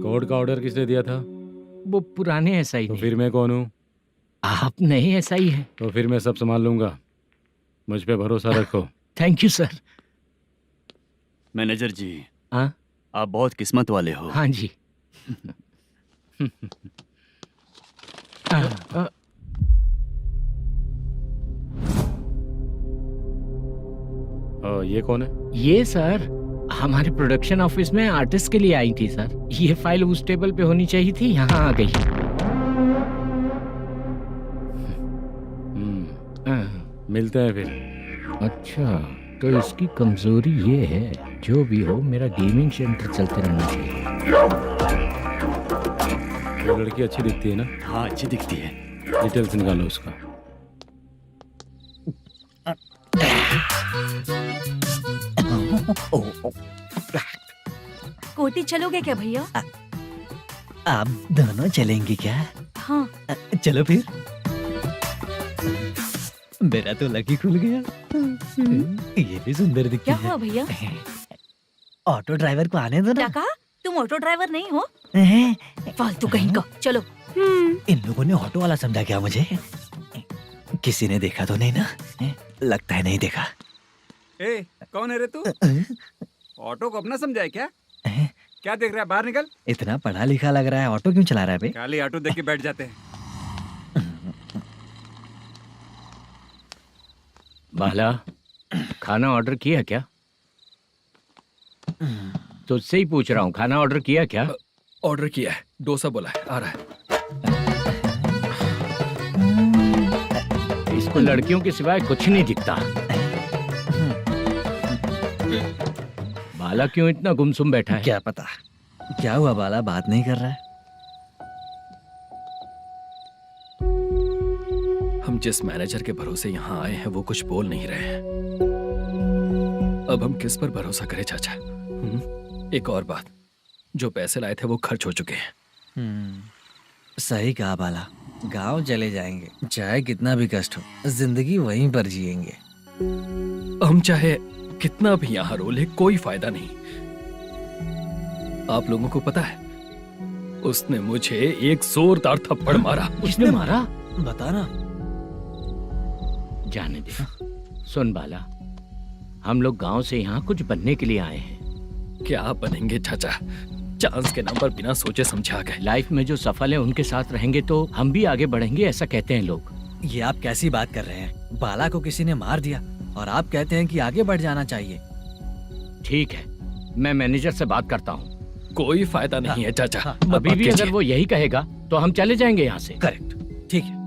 कोर्ट का ऑर्डर किसने दिया था? वो पुराने एसआई तो ने। फिर मैं कौन हूँ? आप नए एसआई हैं। तो फिर मैं सब संभाल लूंगा, मुझ पे भरोसा रखो। Thank you sir. मैनेजर जी, हाँ आप बहुत किस्मत वाले हो। हाँ जी। ये कौन है? ये सर हमारे प्रोडक्शन ऑफिस में आर्टिस्ट के लिए आई थी सर। ये फाइल उस टेबल पे होनी चाहिए थी, यहाँ आ गई। मिलते हैं फिर। अच्छा, तो इसकी कमजोरी ये है, जो भी हो मेरा गेमिंग सेंटर चलते रहना चाहिए। वो लड़की अच्छी दिखती है ना? हाँ अच्छी दिखती है। डिटेल्स निकालो उसका। कोटी चलोगे क्या भैया? आप दोनों चलेंगे क्या? हाँ। चलो फिर। मेरा तो लकी खुल गया। ये भी सुंदर दिखती क्या है। हुआ भैया? ऑटो ड्राइवर को आने दो क्या ना। कहा? तुम ऑटो ड्राइवर नहीं हो? हैं? फालतू कहीं का। चलो। इन लोगों ने ऑटो वाला समझा क्या मुझे? किसी ने देखा तो नहीं ना? लगता है नहीं देखा। ए, कौन है रे तू? ऑटो को अपना समझा है क्या? क्या देख रहा है? बाहर निकल। इतना पढ़ा लिखा लग रहा है, ऑटो क्यों चला रहा है बे? खाली ऑटो देख के बैठ जाते हैं। बाला, खाना ऑर्डर किया क्या? तुझसे ही पूछ रहा हूँ, खाना ऑर्डर किया क्या? ऑर्डर किया है, डोसा बोला है, आ रहा है। इसको लड़कियों के सिवाय कुछ नहीं दिखता। बाला क्यों इतना गुमसुम बैठा है? क्या पता क्या हुआ, बाला बात नहीं कर रहा है। हम जिस मैनेजर के भरोसे यहाँ आए हैं वो कुछ बोल नहीं रहे हैं। अब हम किस पर भरोसा करें चाचा? एक और बात, जो पैसे लाए थे वो खर्च हो चुके हैं। सही कहा बाला, गांव चले जाएंगे, चाहे कितना भी कष्ट हो, जिंदगी वहीं पर जिएंगे। हम चाहे कितना भी यहाँ रो ले, कोई फायदा नहीं। आप लोगों को पता है, उसने मुझे एक जोरदार थप्पड़ मारा। उसने मारा? बता ना। जाने दे। सुन बाला, हम लोग गांव से यहाँ कुछ बनने के लिए आए हैं। क्या बनेंगे चाचा? चांस के नाम पर बिना सोचे समझे आ गए। लाइफ में जो सफल है उनके साथ रहेंगे तो हम भी आगे बढ़ेंगे, ऐसा कहते हैं लोग। ये आप कैसी बात कर रहे हैं? बाला को किसी ने मार दिया और आप कहते हैं कि आगे बढ़ जाना चाहिए। ठीक है, मैं मैनेजर से बात करता हूँ। कोई फायदा नहीं है चाचा। अभी भी अगर वो यही कहेगा तो हम चले जाएंगे यहाँ से। करेक्ट, ठीक है।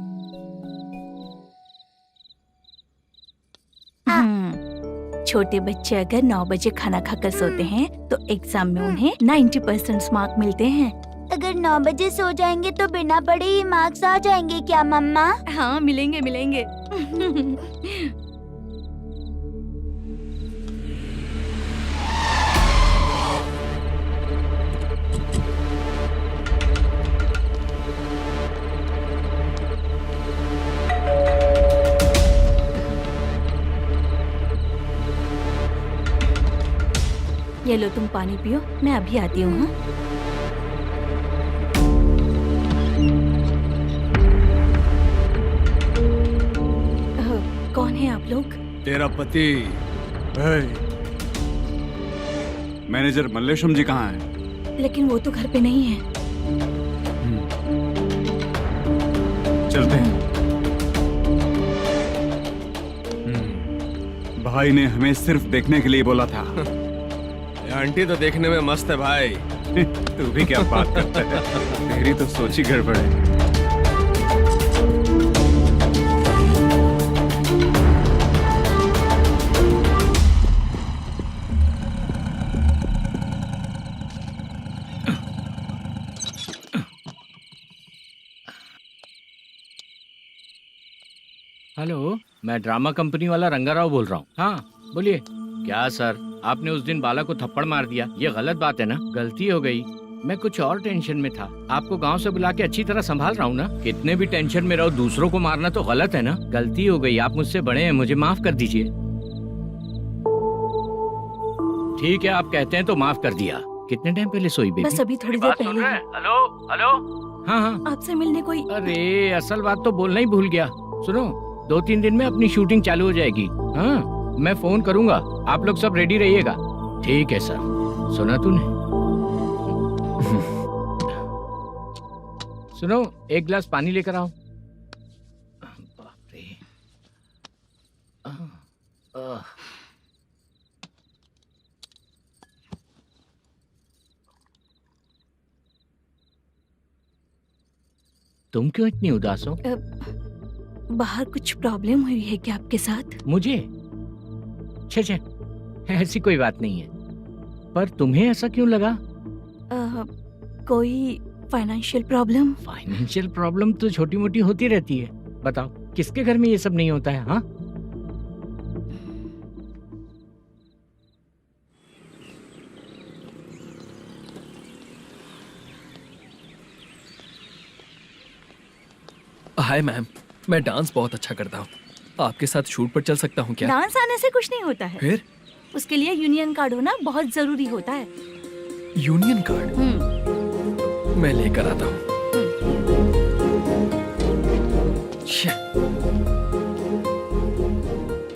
छोटे बच्चे अगर 9 बजे खाना खाकर सोते हैं तो एग्जाम में उन्हें 90% मार्क मिलते हैं। अगर 9 बजे सो जाएंगे तो बिना पढ़े ही मार्क्स आ जाएंगे क्या मम्मा? हाँ मिलेंगे मिलेंगे। ये लो तुम पानी पियो, मैं अभी आती हूँ। हाँ? कौन है आप लोग? तेरा पति। मैनेजर मल्लेशम जी कहाँ हैं? लेकिन वो तो घर पे नहीं है। चलते हैं। भाई ने हमें सिर्फ देखने के लिए बोला था। घंटी तो देखने में मस्त है भाई। तू भी क्या बात करता है, तेरी तो सोच ही गड़बड़ है। हेलो, मैं ड्रामा कंपनी वाला रंगाराव बोल रहा हूँ। हाँ बोलिए। क्या सर, आपने उस दिन बाला को थप्पड़ मार दिया, ये गलत बात है ना? गलती हो गई, मैं कुछ और टेंशन में था। आपको गांव से बुला के अच्छी तरह संभाल रहा हूँ ना। कितने भी टेंशन में रहो, दूसरों को मारना तो गलत है ना। गलती हो गई, आप मुझसे बड़े हैं, मुझे माफ कर दीजिए। ठीक है, आप कहते हैं तो माफ कर दिया। कितने टाइम पहले सोई बेबी? बस अभी थोड़ी देर पहले। Hello hello. हाँ हाँ, आपसे मिलने कोई। अरे असल बात तो बोलना ही भूल गया। सुनो, 2-3 दिन में अपनी शूटिंग चालू हो जाएगी। हाँ, मैं फोन करूंगा, आप लोग सब रेडी रहिएगा। ठीक है सर। सुना तूने? सुनो, एक गिलास पानी लेकर आओ। बाप रे। तुम क्यों इतनी उदास हो? बाहर कुछ प्रॉब्लम हुई है क्या आपके साथ? मुझे? छे, ऐसी कोई बात नहीं है। पर तुम्हें ऐसा क्यों लगा? कोई फाइनेंशियल प्रॉब्लम? फाइनेंशियल प्रॉब्लम तो छोटी मोटी होती रहती है। बताओ, किसके घर में ये सब नहीं होता है? हाँ, हाय मैम, मैं डांस बहुत अच्छा करता हूँ। आपके साथ शूट पर चल सकता हूँ क्या? डांस आने से कुछ नहीं होता है। फिर? उसके लिए यूनियन कार्ड होना बहुत जरूरी होता है। Union card? मैं लेकर आता हूँ।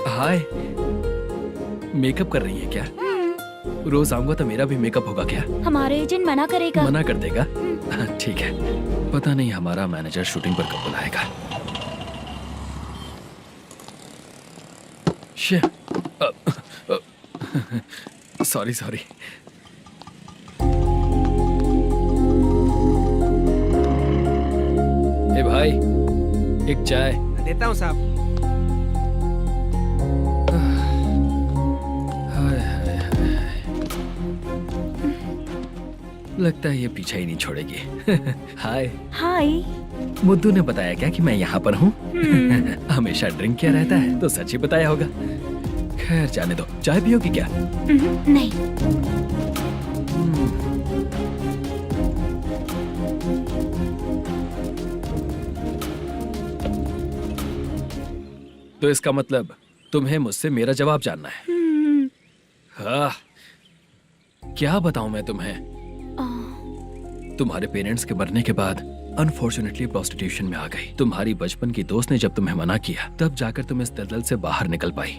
हाय, मेकअप कर रही है क्या? रोज आऊंगा तो मेरा भी मेकअप होगा क्या? हमारे एजेंट मना करेगा। मना कर देगा? ठीक है, पता नहीं हमारा मैनेजर शूटिंग पर कब बुलाएगा। Sorry sorry. ए भाई, एक चाय। देता हूँ साहब। लगता है ये पीछा ही नहीं छोड़ेगी। हाय। हाय। मुद्दू ने बताया क्या कि मैं यहाँ पर हूँ? हमेशा ड्रिंक किया रहता है तो सच ही बताया होगा। खैर जाने दो, चाय पियोगी क्या? नहीं। तो इसका मतलब तुम्हें मुझसे मेरा जवाब जानना है? हाँ, क्या बताऊं मैं तुम्हें? तुम्हारे पेरेंट्स के मरने के बाद अनफॉर्चुनेटली प्रोस्टिट्यूशन में आ गई। तुम्हारी बचपन की दोस्त ने जब तुम्हें मना किया, तब जाकर तुम इस दलदल से बाहर निकल पाई।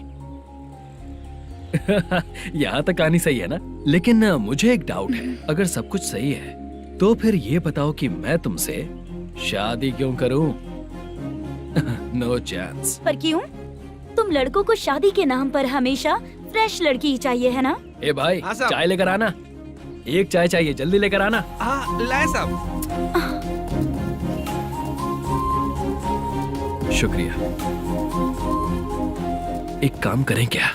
यहाँ तक कहानी सही है ना? लेकिन मुझे एक डाउट है। अगर सब कुछ सही है तो फिर ये बताओ कि मैं तुमसे शादी क्यों करूं? No chance. पर क्यों? तुम लड़कों को शादी के नाम पर हमेशा फ्रेश लड़की ही चाहिए, है ना? ए भाई, हाँ साहब। चाय लेकर आना। एक चाय चाहिए, जल्दी लेकर आना। हाँ लाए साहब। शुक्रिया। एक काम करें क्या?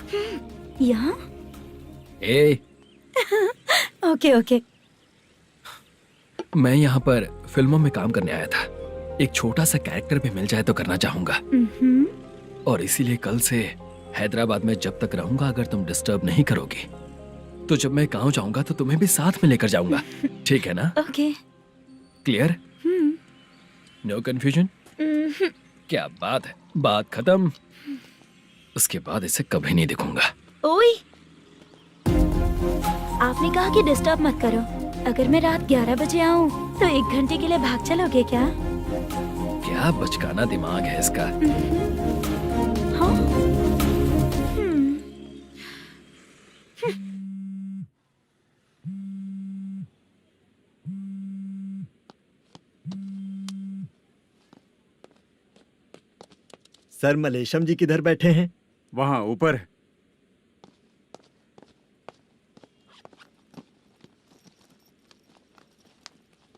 यहाँ? ए, ओके ओके। मैं यहाँ पर फिल्मों में काम करने आया था। एक छोटा सा कैरेक्टर भी मिल जाए तो करना चाहूंगा। और इसीलिए कल से हैदराबाद में जब तक रहूंगा, अगर तुम डिस्टर्ब नहीं करोगी तो जब मैं गांव जाऊंगा तो तुम्हें भी साथ में लेकर जाऊंगा। ठीक है ना? ओके। क्लियर? No confusion? क्या बात है, बात खत्म। उसके बाद इसे कभी नहीं दिखूंगा। ओए, आपने कहा कि डिस्टर्ब मत करो। अगर मैं रात 11 बजे आऊँ तो 1 घंटे के लिए भाग चलोगे क्या? क्या बचकाना दिमाग है इसका। हाँ? सर, मलेशम जी किधर बैठे हैं? वहाँ ऊपर।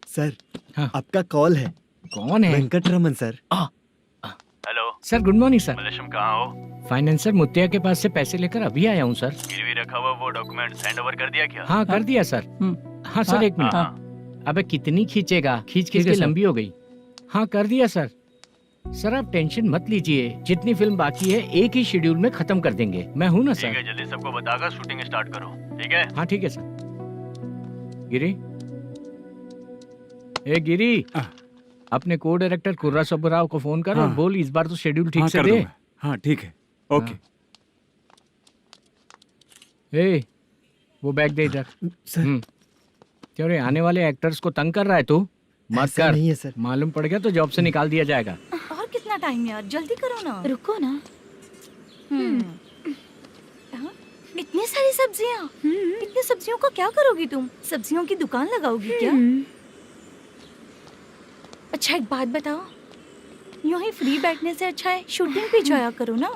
सर हाँ। आपका कॉल है। कौन है? Venkataraman sir. Hello sir good morning sir. Malesham कहाँ हो? फाइनेंसर मुत्तिया के पास से पैसे लेकर अभी आया हूँ सर। गिरवी रखा हुआ वो डॉक्यूमेंट हैंड ओवर कर दिया क्या? हाँ कर दिया सर। हाँ सर एक मिनट। अबे कितनी खींचेगा, खींच खींच के लंबी हो गई। हाँ कर दिया सर। सर आप टेंशन मत लीजिए, जितनी फिल्म बाकी है एक ही शेड्यूल में खत्म कर देंगे। मैं हूँ ना ठीक सर। है, जल्दी सबको बताकर शूटिंग स्टार्ट करो, ठीक है? हाँ ठीक है सर। गिरी, ए गिरी, अपने को डायरेक्टर कुर्रा सुब्बराव को फोन कर और बोल इस बार तो शेड्यूल ठीक से दे। हाँ ठीक है, ओके। ए, वो बैग दे इधर। सर क्यों रे, आने वाले एक्टर्स को तंग कर रहा है तू? मत ऐसा कर। नहीं है सर। मालूम पड़ गया तो जॉब से निकाल दिया जाएगा। और कितना टाइम यार, जल्दी करो ना। रुको ना। हाँ? इतनी सारी सब्जियाँ, इतनी सब्जियों का क्या करोगी तुम? सब्जियों की दुकान लगाओगी क्या? अच्छा एक बात बताओ, यूं ही फ्री बैठने से अच्छा है शूटिंग पे जाया करो ना।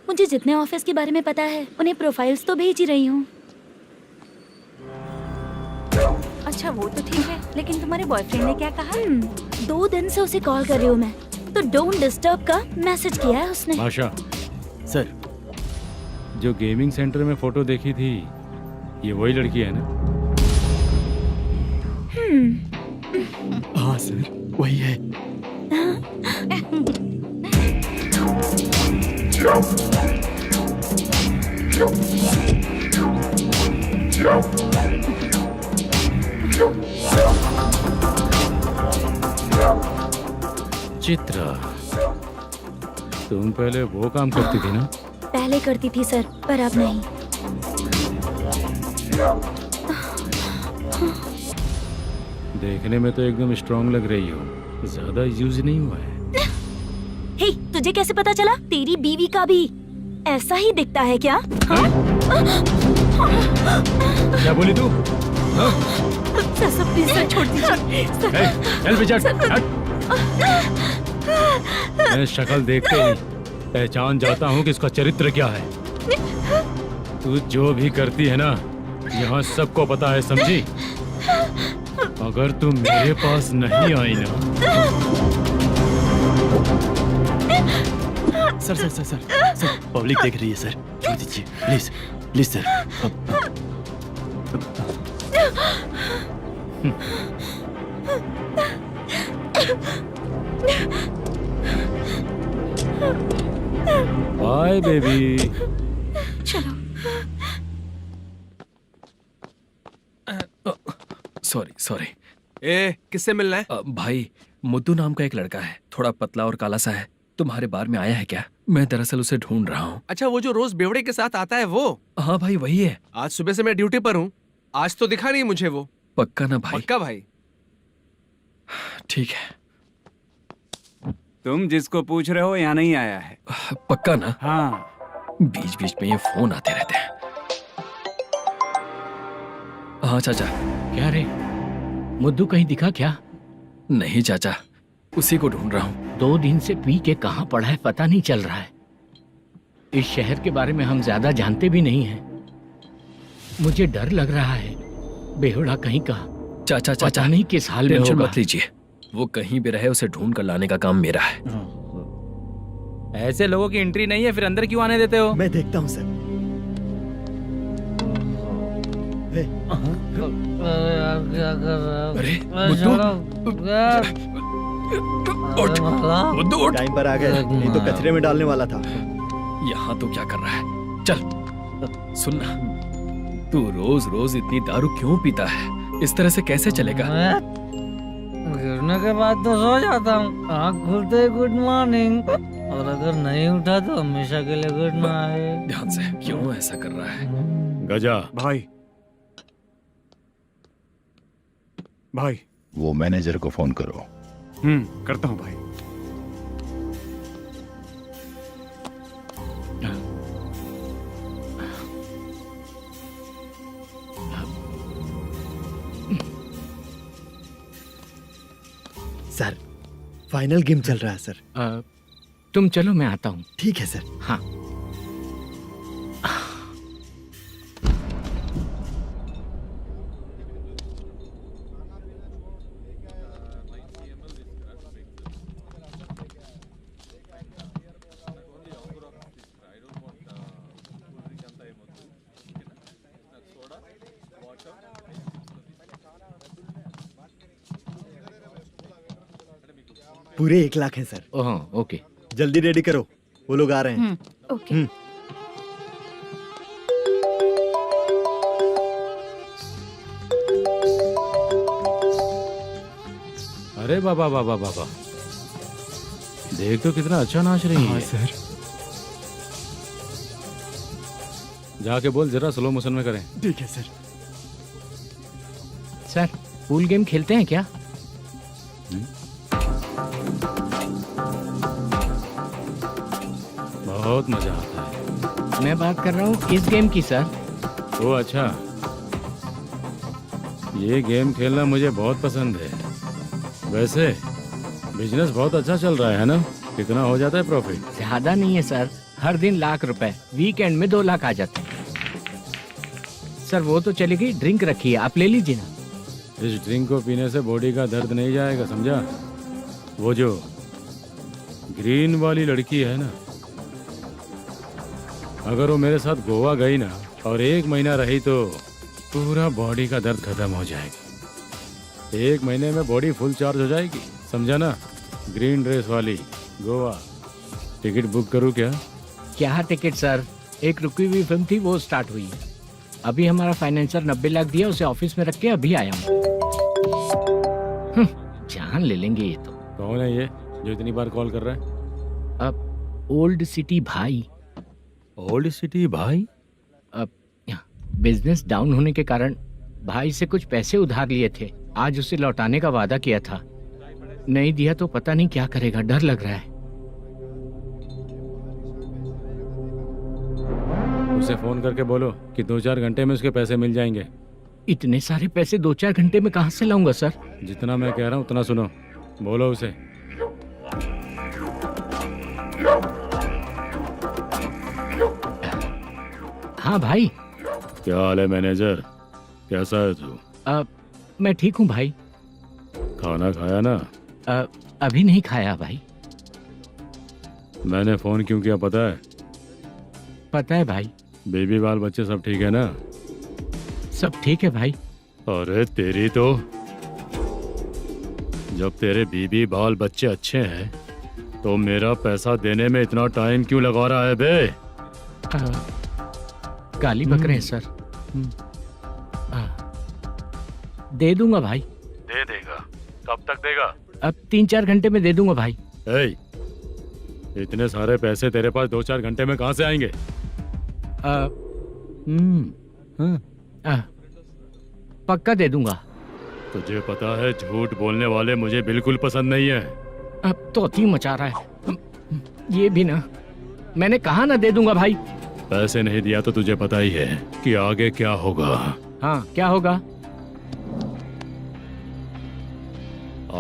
मुझे जितने ऑफिस के बारे में पता है उन्हें प्रोफाइल्स तो भेज ही रही हूँ। अच्छा वो तो ठीक है, लेकिन तुम्हारे बॉयफ्रेंड ने क्या कहा? 2 दिन से उसे कॉल कर रही हूँ मैं, तो डोंट डिस्टर्ब का मैसेज किया है उसने। आशा, सर जो गेमिंग सेंटर में फोटो देखी थी, ये वही लड़की है ना? हाँ सर वही है। चित्रा, तुम पहले वो काम करती थी ना? पहले करती थी सर, पर अब नहीं। देखने में तो एकदम स्ट्रांग लग रही हो, ज्यादा यूज नहीं हुआ है। हे, तुझे कैसे पता चला? तेरी बीवी का भी ऐसा ही दिखता है क्या? हाँ? क्या बोली तू? सर प्लीज सर छोड़ दीजिए। चल बेटा, मैं शक्ल देखते ही पहचान जाता हूँ कि इसका चरित्र क्या है। तू जो भी करती है ना, यहाँ सबको पता है, समझी? अगर तू मेरे पास नहीं आई ना। Sir sir sir sir sir public देख रही है सर, छोड़ दीजिए please please sir. Bye baby. चलो। Sorry sorry. ए, किससे मिलना है? भाई, मुद्दू नाम का एक लड़का है, थोड़ा पतला और काला सा है। तुम्हारे बार में आया है क्या? मैं दरअसल उसे ढूंढ रहा हूँ। अच्छा, वो जो रोज बेवड़े के साथ आता है वो? हाँ भाई वही है। आज सुबह से मैं ड्यूटी पर हूँ, आज तो दिखा नहीं मुझे वो। पक्का ना भाई? पक्का भाई। ठीक है। तुम जिसको पूछ रहे हो यहाँ नहीं आया है। पक्का ना? हाँ। बीच बीच में ये फोन आते रहते हैं। हाँ चाचा। क्या रे, मुद्दू कहीं दिखा क्या? नहीं चाचा, उसी को ढूंढ रहा हूँ। 2 दिन से पी के कहाँ पड़ा है पता नहीं चल रहा है। इस शहर के बारे में हम ज्यादा जानते भी नहीं हैं। मुझे डर लग रहा है, बेहुड़ा कहीं का। चाचा चाचा नहीं किस हाल में टेंशन होगा। मत लीजिए, वो कहीं भी रहे उसे ढूंढ कर लाने का काम मेरा है। ऐसे लोगों की एंट्री नहीं है, फिर अंदर क्यों आने देते हो? मैं देखता हूँ सर। अरे मुद्दू उठ। टाइम पर आ गए, नहीं तो कचरे में डालने वाला था। यहाँ तो क्या कर रहा है? चल सुनना, तू रोज रोज इतनी दारू क्यों पीता है? इस तरह से कैसे चलेगा? गिरने के बाद तो सो जाता हूँ, आँख खुलते ही गुड मॉर्निंग, और अगर नहीं उठा तो हमेशा के लिए गुड नाइट। ध्यान से, क्यों ऐसा कर रहा है? गजा भाई, भाई वो मैनेजर को फोन करो। करता हूँ भाई। सर फाइनल गेम चल रहा है सर। तुम चलो, मैं आता हूँ। ठीक है सर। हाँ। पूरे 1 लाख है सर। Oh okay. जल्दी रेडी करो, वो लोग आ रहे हैं। ओके। अरे बाबा बाबा बाबा, देख तो कितना अच्छा नाच रही है। सर। जाके बोल जरा स्लो मोशन में करें। ठीक है सर। सर पूल गेम खेलते हैं क्या? बहुत मजा आता है। मैं बात कर रहा हूँ इस गेम की सर। ओ अच्छा, ये गेम खेलना मुझे बहुत पसंद है। वैसे बिजनेस बहुत अच्छा चल रहा है ना? कितना हो जाता है प्रॉफिट? ज्यादा नहीं है सर, हर दिन लाख रुपए, वीकेंड में 2 लाख आ जाते हैं। सर वो तो चलेगी, ड्रिंक रखी है, आप ले लीजिए ना। इस ड्रिंक को पीने से बॉडी का दर्द नहीं जाएगा, समझा? वो जो ग्रीन वाली लड़की है ना, अगर वो मेरे साथ गोवा गई ना और 1 महीना रही तो पूरा बॉडी का दर्द खत्म हो जाएगा। 1 महीने में बॉडी फुल चार्ज हो जाएगी, समझा ना? ग्रीन ड्रेस वाली गोवा। टिकट बुक करूं क्या? क्या टिकट सर, एक रुकी हुई फिल्म थी वो स्टार्ट हुई है। अभी हमारा फाइनेंसर 90 लाख दिया, उसे ऑफिस में रख के अभी आया हूँ। जान ले लेंगे ये तो। कौन है ये जो इतनी बार कॉल कर रहा है? अब ओल्ड सिटी भाई। ओल्ड सिटी भाई? अब बिजनेस डाउन होने के कारण भाई से कुछ पैसे उधार लिए थे, आज उसे लौटाने का वादा किया था। नहीं दिया तो पता नहीं क्या करेगा, डर लग रहा है। उसे फोन करके बोलो कि 2-4 घंटे में उसके पैसे मिल जाएंगे। इतने सारे पैसे 2-4 घंटे में कहाँ से लाऊंगा सर? जितना मैं कह रहा हूँ उतना सुनो, बोलो उसे। हाँ भाई। क्या हाल है मैनेजर, कैसा है तू? मैं ठीक हूँ भाई। खाना खाया ना? अभी नहीं खाया भाई। मैंने फोन क्यों किया पता है? पता है भाई। बेबी बाल बच्चे सब ठीक है ना? सब ठीक है भाई। अरे तेरी तो, जब तेरे बीबी बाल बच्चे अच्छे हैं तो मेरा पैसा देने में इतना टाइम क्यों लगा रहा है बे? गाली बक रहे हैं सर। दे दूंगा भाई। दे देगा? कब तक देगा? अब 3-4 घंटे में दे दूंगा भाई। इतने सारे पैसे तेरे पास 2-4 घंटे में कहाँ से आएंगे? पक्का दे दूंगा। तुझे पता है झूठ बोलने वाले मुझे बिल्कुल पसंद नहीं है। अब तोती मचा रहा है ये भी ना। मैंने कहा ना दे दूंगा भाई। पैसे नहीं दिया तो तुझे पता ही है कि आगे क्या होगा। हाँ क्या होगा?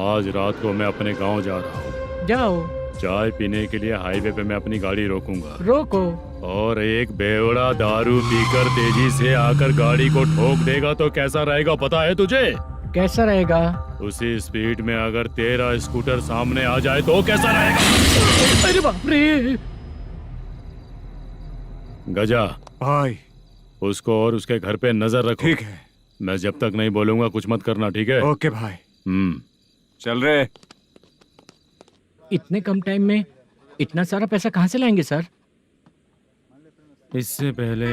आज रात को मैं अपने गांव जा रहा हूँ। जाओ। चाय पीने के लिए हाईवे पे मैं अपनी गाड़ी रोकूंगा। रोको। और एक बेवड़ा दारू पीकर तेजी से आकर गाड़ी को ठोक देगा तो कैसा रहेगा पता है तुझे? कैसा रहेगा? उसी स्पीड में अगर तेरा स्कूटर सामने आ जाए तो कैसा रहेगा? अरे बाप रे। गजा भाई, उसको और उसके घर पे नजर रखो। ठीक है। मैं जब तक नहीं बोलूंगा कुछ मत करना, ठीक है? ओके भाई। चल रहे। इतने कम टाइम में इतना सारा पैसा कहाँ से लाएंगे सर? इससे पहले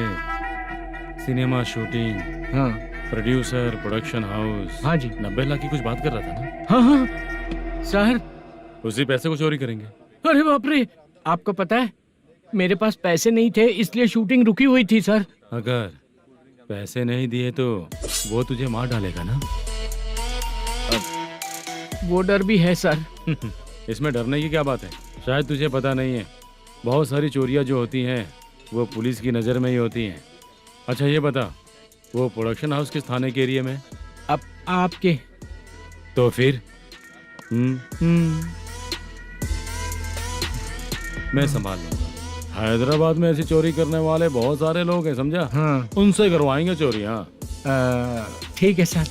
सिनेमा शूटिंग, हाँ, प्रोड्यूसर, प्रोडक्शन हाउस। हाँ जी। 90 लाख की कुछ बात कर रहा था ना? हाँ हाँ सर। उसी पैसे को चोरी करेंगे। अरे बाप रे, आपको पता है मेरे पास पैसे नहीं थे इसलिए शूटिंग रुकी हुई थी सर। अगर पैसे नहीं दिए तो वो तुझे मार डालेगा ना? वो डर भी है सर। इसमें डरने की क्या बात है? शायद तुझे पता नहीं है, बहुत सारी चोरियां जो होती हैं वो पुलिस की नज़र में ही होती हैं। अच्छा ये बता, वो प्रोडक्शन हाउस किस थाने के एरिया में? अब आपके। तो फिर मैं संभाल लूंगा। हैदराबाद में ऐसी चोरी करने वाले बहुत सारे लोग हैं, समझा? हाँ। उनसे करवाएंगे चोरी। हाँ ठीक है सर।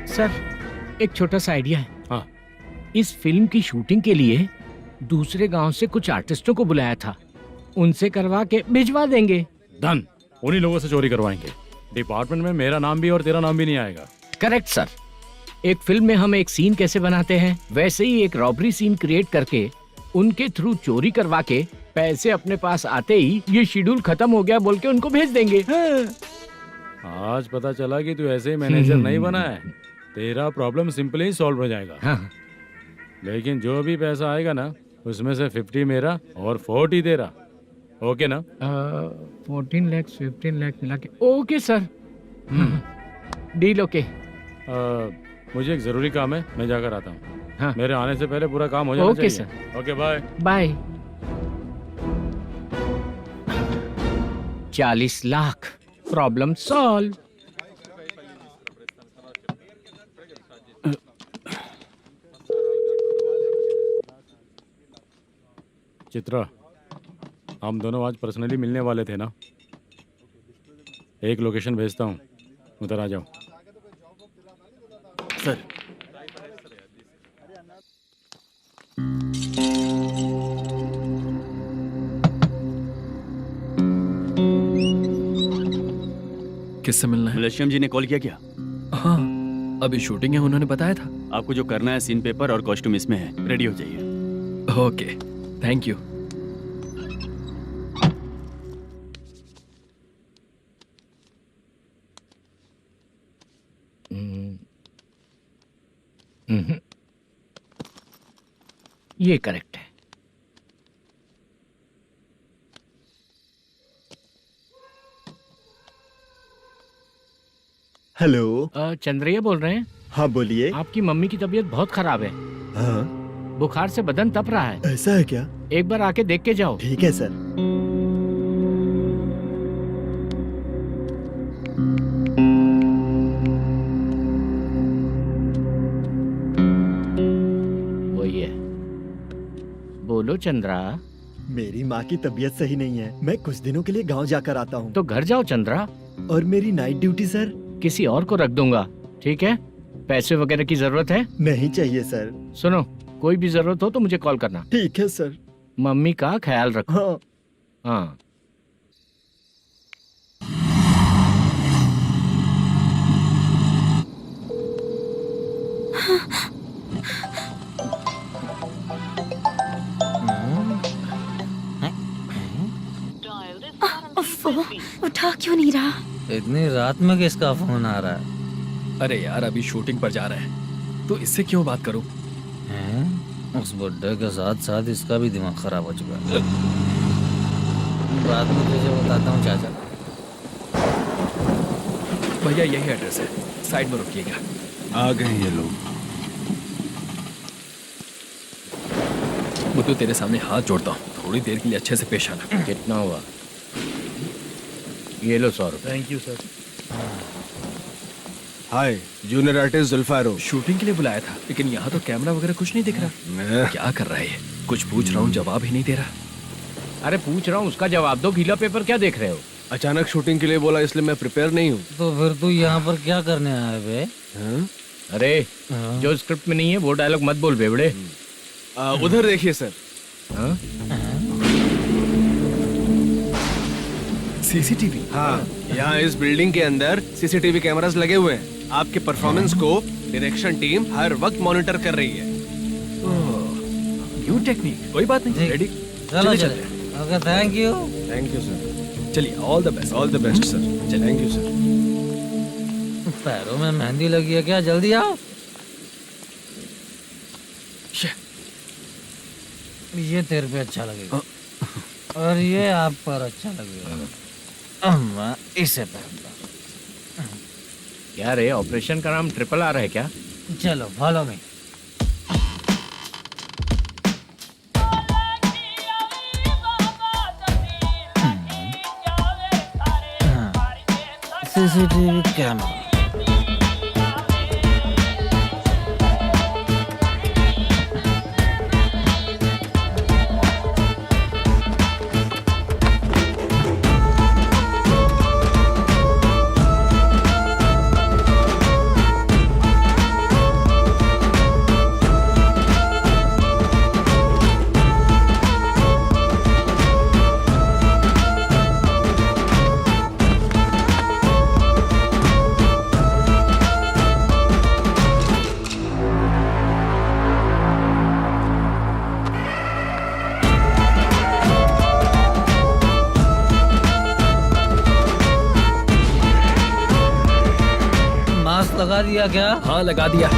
सर एक छोटा सा आइडिया है। हाँ। इस फिल्म की शूटिंग के लिए दूसरे गांव से कुछ आर्टिस्टों को बुलाया था, उनसे करवा के भिजवा देंगे। डन, उन्हीं लोगों से चोरी करवाएंगे। डिपार्टमेंट में मेरा नाम भी और तेरा नाम भी नहीं आएगा। Correct sir. एक फिल्म में हम एक सीन कैसे बनाते हैं, वैसे ही एक रॉबरी सीन क्रिएट करके उनके थ्रू चोरी करवा के पैसे अपने पास आते ही ये शेड्यूल खत्म हो गया बोल के उनको भेज देंगे। आज पता चला कि तू ऐसे ही मैनेजर नहीं बना है। तेरा प्रॉब्लम सिंपली ही सॉल्व हो जाएगा। हाँ। लेकिन जो भी पैसा आएगा ना, उसमें से 50 मेरा और 40 तेरा। ओके ना? 14 लाख 15 लाख मिला के ओके सर। Deal okay. मुझे एक जरूरी काम है, मैं जाकर आता हूँ। हाँ। मेरे आने से पहले पूरा काम हो जाना ओके चाहिए। Sir. Okay bye bye. 40 lakh problem solve. Chitra, हम दोनों आज पर्सनली मिलने वाले थे ना? एक लोकेशन भेजता हूँ, उधर आ जाओ। सर। किससे मिलना है? मलेशियम जी ने कॉल किया क्या? हाँ, अभी शूटिंग है, उन्होंने बताया था। आपको जो करना है, सीन पेपर और कॉस्ट्यूम इसमें है, रेडी हो जाइए। Okay, thank you. ये करेक्ट है। हेलो। चंद्रैया बोल रहे हैं? हाँ बोलिए। आपकी मम्मी की तबीयत बहुत खराब है। हाँ। बुखार से बदन तप रहा है। ऐसा है क्या? एक बार आके देख के जाओ। ठीक है सर। वही है। बोलो चंद्रा। मेरी माँ की तबीयत सही नहीं है, मैं कुछ दिनों के लिए गांव जाकर आता हूँ। तो घर जाओ चंद्रा। और मेरी नाइट ड्यूटी सर? किसी और को रख दूंगा, ठीक है? पैसे वगैरह की जरूरत है? नहीं चाहिए सर। सुनो, कोई भी जरूरत हो तो मुझे कॉल करना। ठीक है सर। मम्मी का ख्याल रखो। हाँ। हाँ। उठा क्यों नहीं रहा? इतनी रात में किसका फोन आ रहा है? अरे यार, अभी शूटिंग पर जा रहे हैं, तो इससे क्यों बात करूं? उस बुड्ढे के साथ साथ इसका भी दिमाग खराब हो चुका है। रात में तुझे बताता हूँ चाचा। भैया यही एड्रेस है, साइड में रुकिएगा। आ गए ये लोग। बुद्धू, तेरे सामने हाथ जोड़ता हूँ, थोड़ी देर के लिए अच्छे से पेश आना। कितना हुआ? ये लो 100 रुपए। Thank you sir. Hi, junior artist Zulfar हो। शूटिंग के लिए बुलाया था, लेकिन यहाँ तो कैमरा वगैरह कुछ नहीं दिख रहा। क्या कर रहा है ये? कुछ पूछ रहा हूँ, जवाब ही नहीं दे रहा। अरे पूछ रहा हूँ, उसका जवाब दो। गीला पेपर क्या देख रहे हो? अचानक शूटिंग के लिए बोला, इसलिए मैं प्रिपेयर नहीं हूँ। तो फिर तू यहाँ पर क्या करने आया बे? अरे जो स्क्रिप्ट में नहीं है वो डायलॉग मत बोल बेवड़े। उधर देखिए सर। सीसीटीवी? हाँ, यहाँ इस बिल्डिंग के अंदर सीसीटीवी कैमरास लगे हुए हैं। आपके परफॉर्मेंस को डायरेक्शन टीम हर वक्त मॉनिटर कर रही है। न्यू टेक्निक, कोई बात नहीं। रेडी? चलो चले। Okay, thank you. Thank you sir. चलिए, all the best. All the best sir. Thank you sir. पैरों में मेहंदी लगी है क्या? जल्दी आओ। ये तेरे पे अच्छा लगेगा और ये आप पर अच्छा लगेगा। मैं इसे पहनता। क्या रे, ऑपरेशन का नाम ट्रिपल आर है क्या? चलो फॉलो मी। CCTV camera. लगा दिया क्या? हाँ लगा दिया।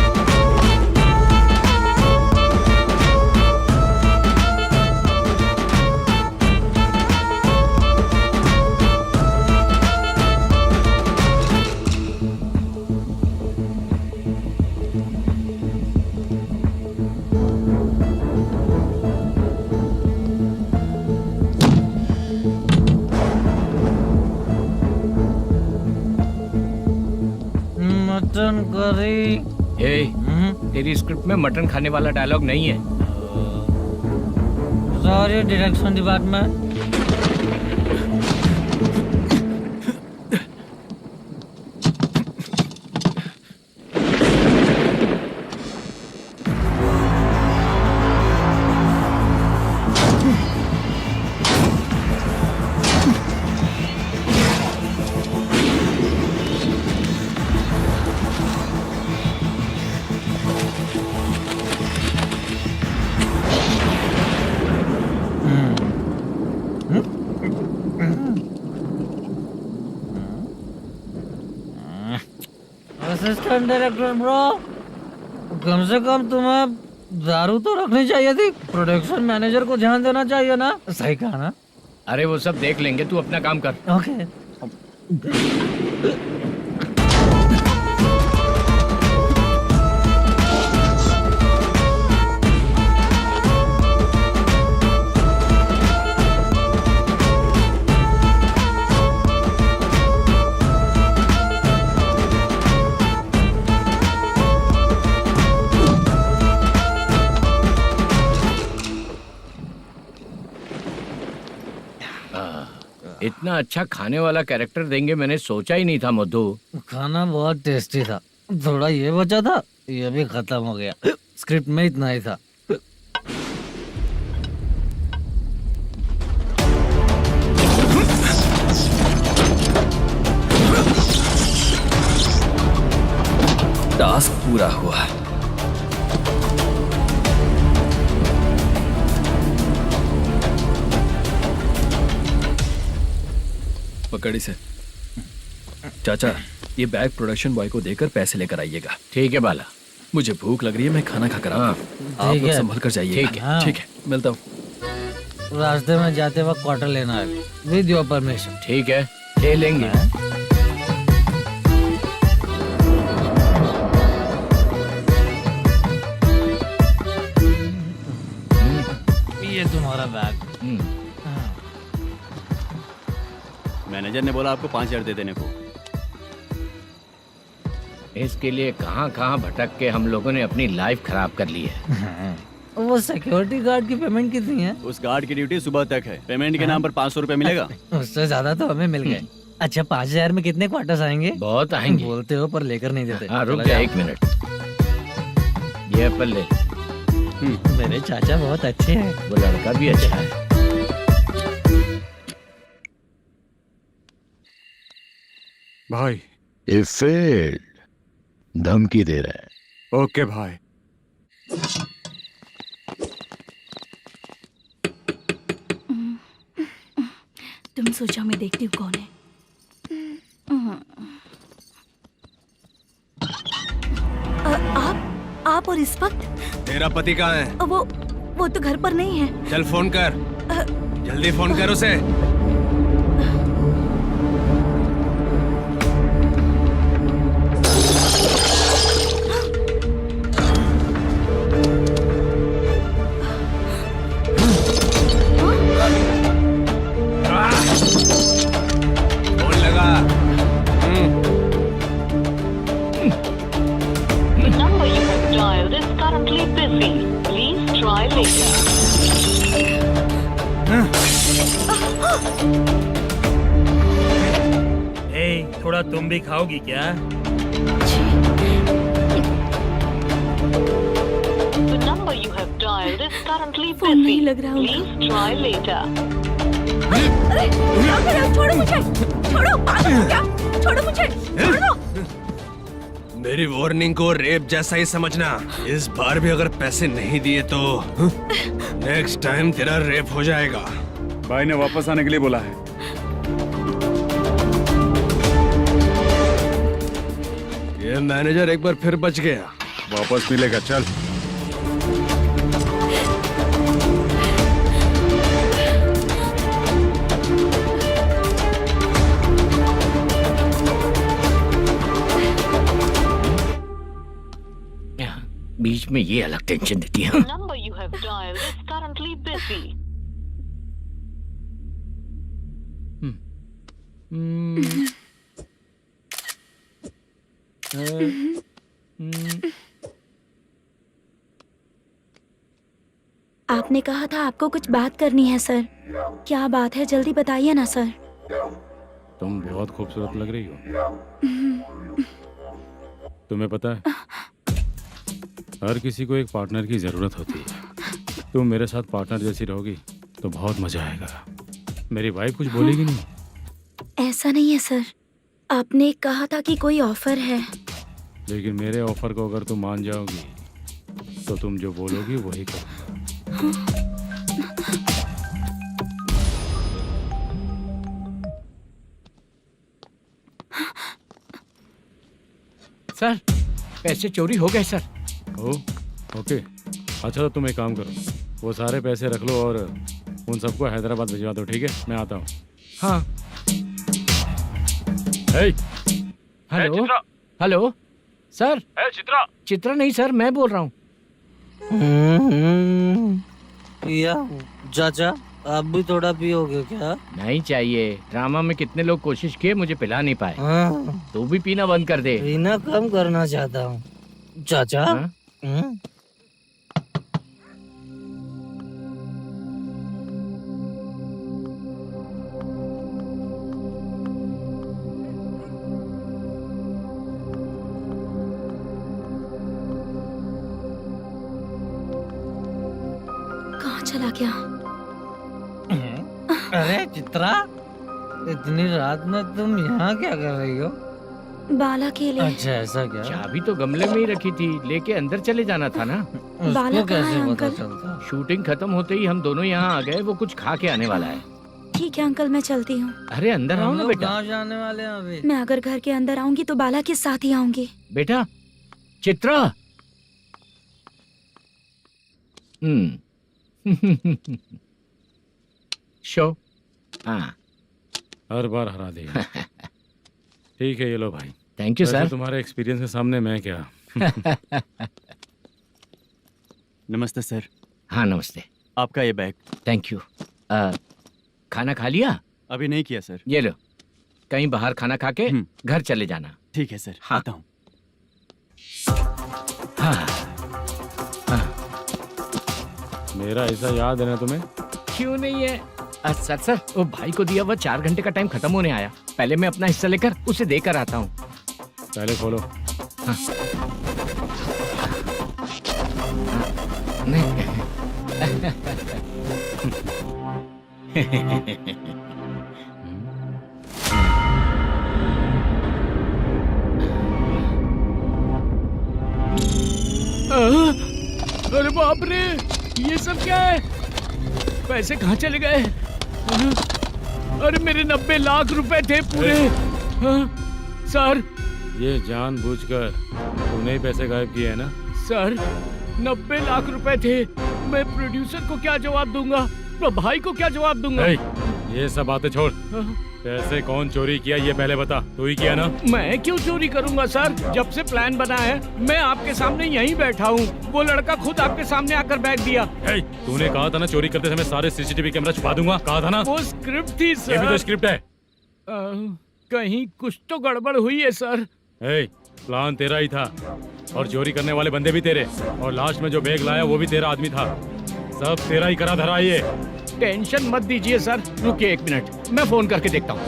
Mutton curry. तेरी स्क्रिप्ट में मटन खाने वाला डायलॉग नहीं है। Sorry direction department. Assistant director bro, कम से कम तुम्हें दारू तो रखनी चाहिए थी। प्रोडक्शन मैनेजर को ध्यान देना चाहिए ना। सही कहा ना? अरे वो सब देख लेंगे, तू अपना काम कर। ओके। इतना अच्छा खाने वाला कैरेक्टर देंगे मैंने सोचा ही नहीं था मधु। खाना बहुत टेस्टी था। थोड़ा ये बचा था, ये भी खत्म हो गया। स्क्रिप्ट में इतना ही था। टास्क पूरा हुआ। पकड़ी से चाचा, ये बैग प्रोडक्शन बॉय को देकर पैसे लेकर आइएगा। ठीक है बाला। मुझे भूख लग रही है, मैं खाना खाकर आता हूँ। आप लोग संभल कर जाइए। ठीक है। ठीक है, मिलता हूँ। रास्ते में जाते वक्त क्वार्टर लेना है विद योर परमिशन। ठीक है, ले लेंगे। ये तुम्हारा बैग। मैनेजर ने बोला आपको 5,000 दे देने को। इसके लिए कहाँ कहाँ भटक के हम लोगों ने अपनी लाइफ खराब कर ली है। वो सिक्योरिटी गार्ड की पेमेंट कितनी है? उस गार्ड की ड्यूटी सुबह तक है। पेमेंट के नाम पर 500 रुपए मिलेगा। उससे ज्यादा तो हमें मिल गए। अच्छा 5,000 में कितने क्वार्टर्स आएंगे? बहुत आएंगे। बोलते हो पर लेकर नहीं देते। हाँ रुक जा 1 मिनट। ये एप्पल ले। मेरे चाचा बहुत अच्छे हैं। वो लड़का भी अच्छा है। भाई ये फेल्ड धमकी दे रहा है। ओके भाई। तुम सोचो मैं देखती हूँ कौन है। आप और इस वक्त? तेरा पति कहाँ है? वो तो घर पर नहीं है। चल फोन कर। जल्दी फोन कर उसे। फोन लगा। number you have dialed is currently busy. Please try later. थोड़ा तुम भी खाओगी क्या? The number you have dialed is currently phone नहीं busy. लग रहा Please try later. अरे क्या कर रहे हो? छोड़ो मुझे। छोड़ो पागल हो क्या? छोड़ो मुझे। छोड़ो। मेरी वार्निंग को रेप जैसा ही समझना। इस बार भी अगर पैसे नहीं दिए तो नेक्स्ट टाइम तेरा रेप हो जाएगा। भाई ने वापस आने के लिए बोला है। ये मैनेजर एक बार फिर बच गया। वापस मिलेगा, चल। बीच में ये अलग टेंशन देती है। The number you have dialed is currently busy. आपने कहा था आपको कुछ बात करनी है सर। क्या बात है, जल्दी बताइए ना सर। तुम बहुत खूबसूरत लग रही हो। तुम्हें पता है, हर किसी को एक पार्टनर की जरूरत होती है। तुम मेरे साथ पार्टनर जैसी रहोगी तो बहुत मजा आएगा। मेरी वाइफ कुछ बोलेगी नहीं? ऐसा नहीं है सर, आपने कहा था कि कोई ऑफर है। लेकिन मेरे ऑफर को अगर तुम मान जाओगी तो तुम जो बोलोगी वही करो। सर, पैसे चोरी हो गए सर। ओके, अच्छा तो तुम एक काम करो, वो सारे पैसे रख लो और उन सबको हैदराबाद भिजवा दो, ठीक है? मैं आता हूँ। हाँ। Hello hello sir. Chitra? Chitra नहीं सर, मैं बोल रहा हूँ। या चाचा, आप भी थोड़ा पियोगे क्या? नहीं चाहिए। ड्रामा में कितने लोग कोशिश किए, मुझे पिला नहीं पाए। तू भी पीना बंद कर दे। पीना कम करना चाहता हूँ चाचा। कहाँ चला गया? अरे चित्रा, इतनी रात में तुम यहाँ क्या कर रही हो? बाला के लिए। अच्छा ऐसा क्या? चाबी तो गमले में ही रखी थी, लेके अंदर चले जाना था ना। बाला उसको कहाँ है कैसे पता अंकल? चलता? शूटिंग खत्म होते ही हम दोनों यहाँ आ गए। वो कुछ खा के आने वाला है। ठीक है अंकल, मैं चलती हूँ। अरे अंदर आओ हम ना लोग बेटा। कहाँ जाने वाले हैं अभी? मैं अगर घर के अंदर आऊंगी तो बाला के साथ ही आऊंगी। बेटा चित्रा। शो। हाँ, हर बार हरा देगा। ठीक है, ये लो भाई। Thank you sir. तुम्हारे एक्सपीरियंस के सामने मैं क्या। नमस्ते सर। हाँ नमस्ते। आपका ये बैग। Thank you. खाना खा लिया? अभी नहीं किया सर। ये लो, कहीं बाहर खाना खा के घर चले जाना। ठीक है सर। हाँ। आता हूँ। हाँ। मेरा ऐसा याद है ना तुम्हें? क्यों नहीं है सर। सर वो भाई को दिया हुआ 4 घंटे का टाइम खत्म होने आया। पहले मैं अपना हिस्सा लेकर उसे देकर आता हूँ। पहले खोलो। हाँ। अरे बाप रे, ये सब क्या है? पैसे कहाँ चले गए? अरे मेरे 90 लाख रुपए थे पूरे। सर, ये जानबूझकर तूने ही पैसे गायब किए हैं ना? सर 90 लाख रुपए थे। मैं प्रोड्यूसर को क्या जवाब दूंगा, तो भाई को क्या जवाब दूंगा? ये सब बातें छोड़। पैसे कौन चोरी किया ये पहले बता। तू ही किया ना? मैं क्यों चोरी करूंगा सर? जब से प्लान बना है मैं आपके सामने यहीं बैठा हूँ। वो लड़का खुद आपके सामने आकर बैग दिया। तूने कहा था ना चोरी करते समय सारे सीसीटीवी कैमरा छुपा दूंगा, कहा था ना? वो स्क्रिप्ट थी सर। ये भी तो स्क्रिप्ट है। कहीं कुछ तो गड़बड़ हुई है सर। प्लान तेरा ही था और चोरी करने वाले बंदे भी तेरे, और लास्ट में जो बैग लाया वो भी तेरा आदमी था। सब तेरा ही करा धरा। ये टेंशन मत दीजिए सर। रुकिए 1 मिनट, मैं फोन करके देखता हूँ।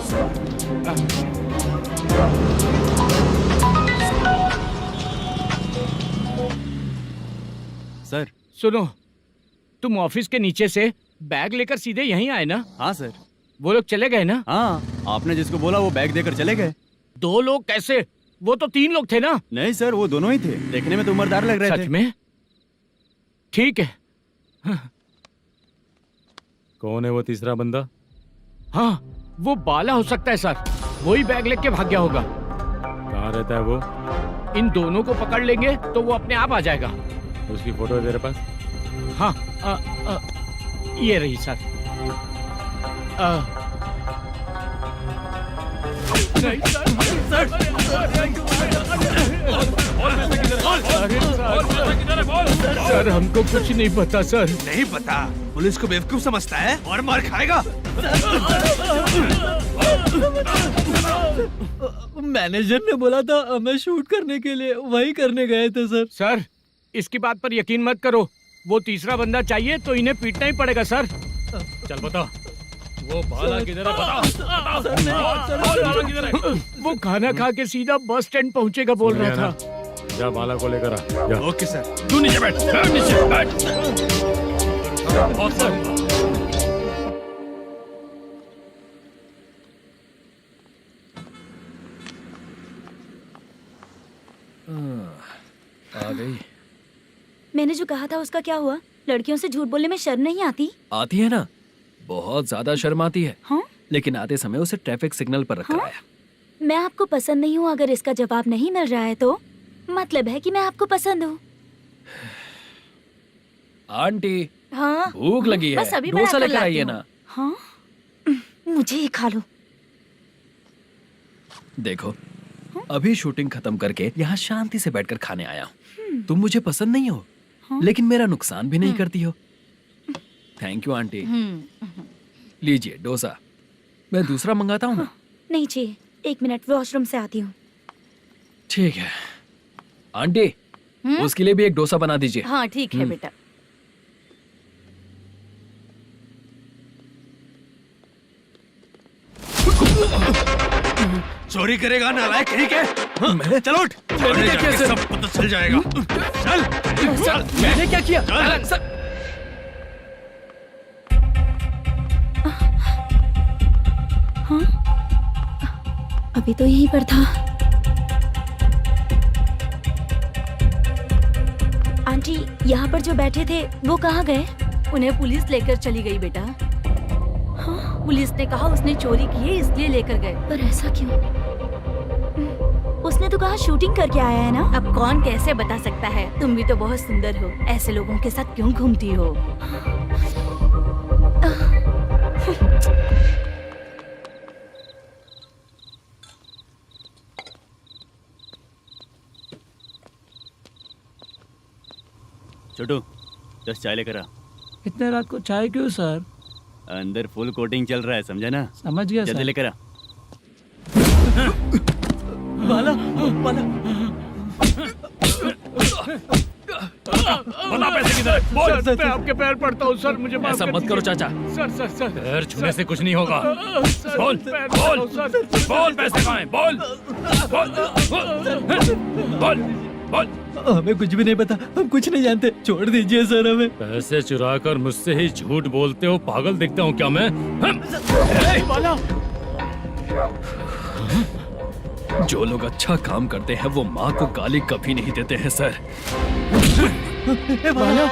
सर सुनो, तुम ऑफिस के नीचे से बैग लेकर सीधे यहीं आए ना? हाँ सर। वो लोग चले गए ना? हाँ, आपने जिसको बोला वो बैग देकर चले गए। 2 लोग कैसे? वो तो 3 लोग थे ना? नहीं सर, वो दोनों ही थे। देखने में तो उम्रदार लग रहे थे। सच में? ठीक है। कौन है वो तीसरा बंदा? हाँ, वो बाला हो सकता है सर। वही बैग लेके भाग गया होगा। कहाँ रहता है वो? इन दोनों को पकड़ लेंगे तो वो अपने आप आ जाएगा। उसकी फोटो है तेरे पास? हाँ ये रही सर। नहीं सर हमको कुछ नहीं पता सर। नहीं पता? पुलिस को बेवकूफ समझता है और मार खाएगा। मैनेजर ने बोला था हमें शूट करने के लिए, वही करने गए थे सर। सर इसकी बात पर यकीन मत करो, वो तीसरा बंदा चाहिए तो इन्हें पीटना ही पड़ेगा सर। चल बता, वो बाला किधर है? बता। बाला किधर है? वो खाना खा के सीधा बस स्टैंड पहुंचेगा बोल रहा था। जा बाला को लेकर आ। जा। Okay sir. तू नीचे बैठ, नीचे बैठ। आ गई। मैंने जो कहा था उसका क्या हुआ? लड़कियों से झूठ बोलने में शर्म नहीं आती? आती है ना, बहुत ज्यादा शर्म आती है। हाँ? लेकिन आते समय उसे ट्रैफिक सिग्नल पर रखा हाँ? है। मैं आपको पसंद नहीं हूँ अगर इसका जवाब नहीं मिल रहा है तो मतलब है कि मैं आपको पसंद हूँ। आंटी हाँ? भूख लगी है, बस अभी डोसा बनाकर लेकर लाती आइए हूँ। ना। हाँ? मुझे ही खा लो। देखो अभी शूटिंग खत्म करके यहाँ शांति से बैठकर खाने आया हूँ। तुम मुझे पसंद नहीं हो, लेकिन मेरा नुकसान भी नहीं करती हो। Thank you aunty. लीजिए डोसा। मैं दूसरा मंगाता हूँ ना? नहीं चाहिए, 1 मिनट वॉशरूम से आती हूँ। ठीक है आंटी, उसके लिए भी एक डोसा बना दीजिए। हाँ ठीक है बेटा। चोरी करेगा नालायक कहीं के? मैं? चलो उठ। मैंने क्या किया? सब पता चल जाएगा। चल। सर मैंने क्या किया? सर हाँ? अभी तो यहीं पर था। आंटी यहाँ पर जो बैठे थे वो कहाँ गए? उन्हें पुलिस लेकर चली गई बेटा। हाँ? पुलिस ने कहा उसने चोरी की है इसलिए लेकर गए। पर ऐसा क्यों? उसने तो कहा शूटिंग करके आया है ना। अब कौन कैसे बता सकता है? तुम भी तो बहुत सुंदर हो, ऐसे लोगों के साथ क्यों घूमती हो? छोटू 10 चाय लेकर आ। इतने रात को चाय क्यों सर? अंदर फुल कोटिंग चल रहा है, समझा ना? समझ गया जल्दी सर। लेकर आ। बाला बाला बता पैसे किधर है? बोल। सर मैं आपके पैर पड़ता हूँ सर, मुझे माफ ऐसा कर मत करो दीजिए। चाचा। सर सर सर पैर छूने से कुछ नहीं होगा। सर, बोल पैर बोल पड़ता हूँ, सर। बोल, पैसे कहाँ हैं? बोल बोल बोल बोल। हमें कुछ भी नहीं पता, हम कुछ नहीं जानते, छोड़ दीजिए सर हमें। पैसे चुरा कर मुझसे ही झूठ बोलते हो? पागल दिखता हूँ क्या मैं? बाला जो लोग अच्छा काम करते हैं वो माँ को गाली कभी नहीं देते हैं सर। बाला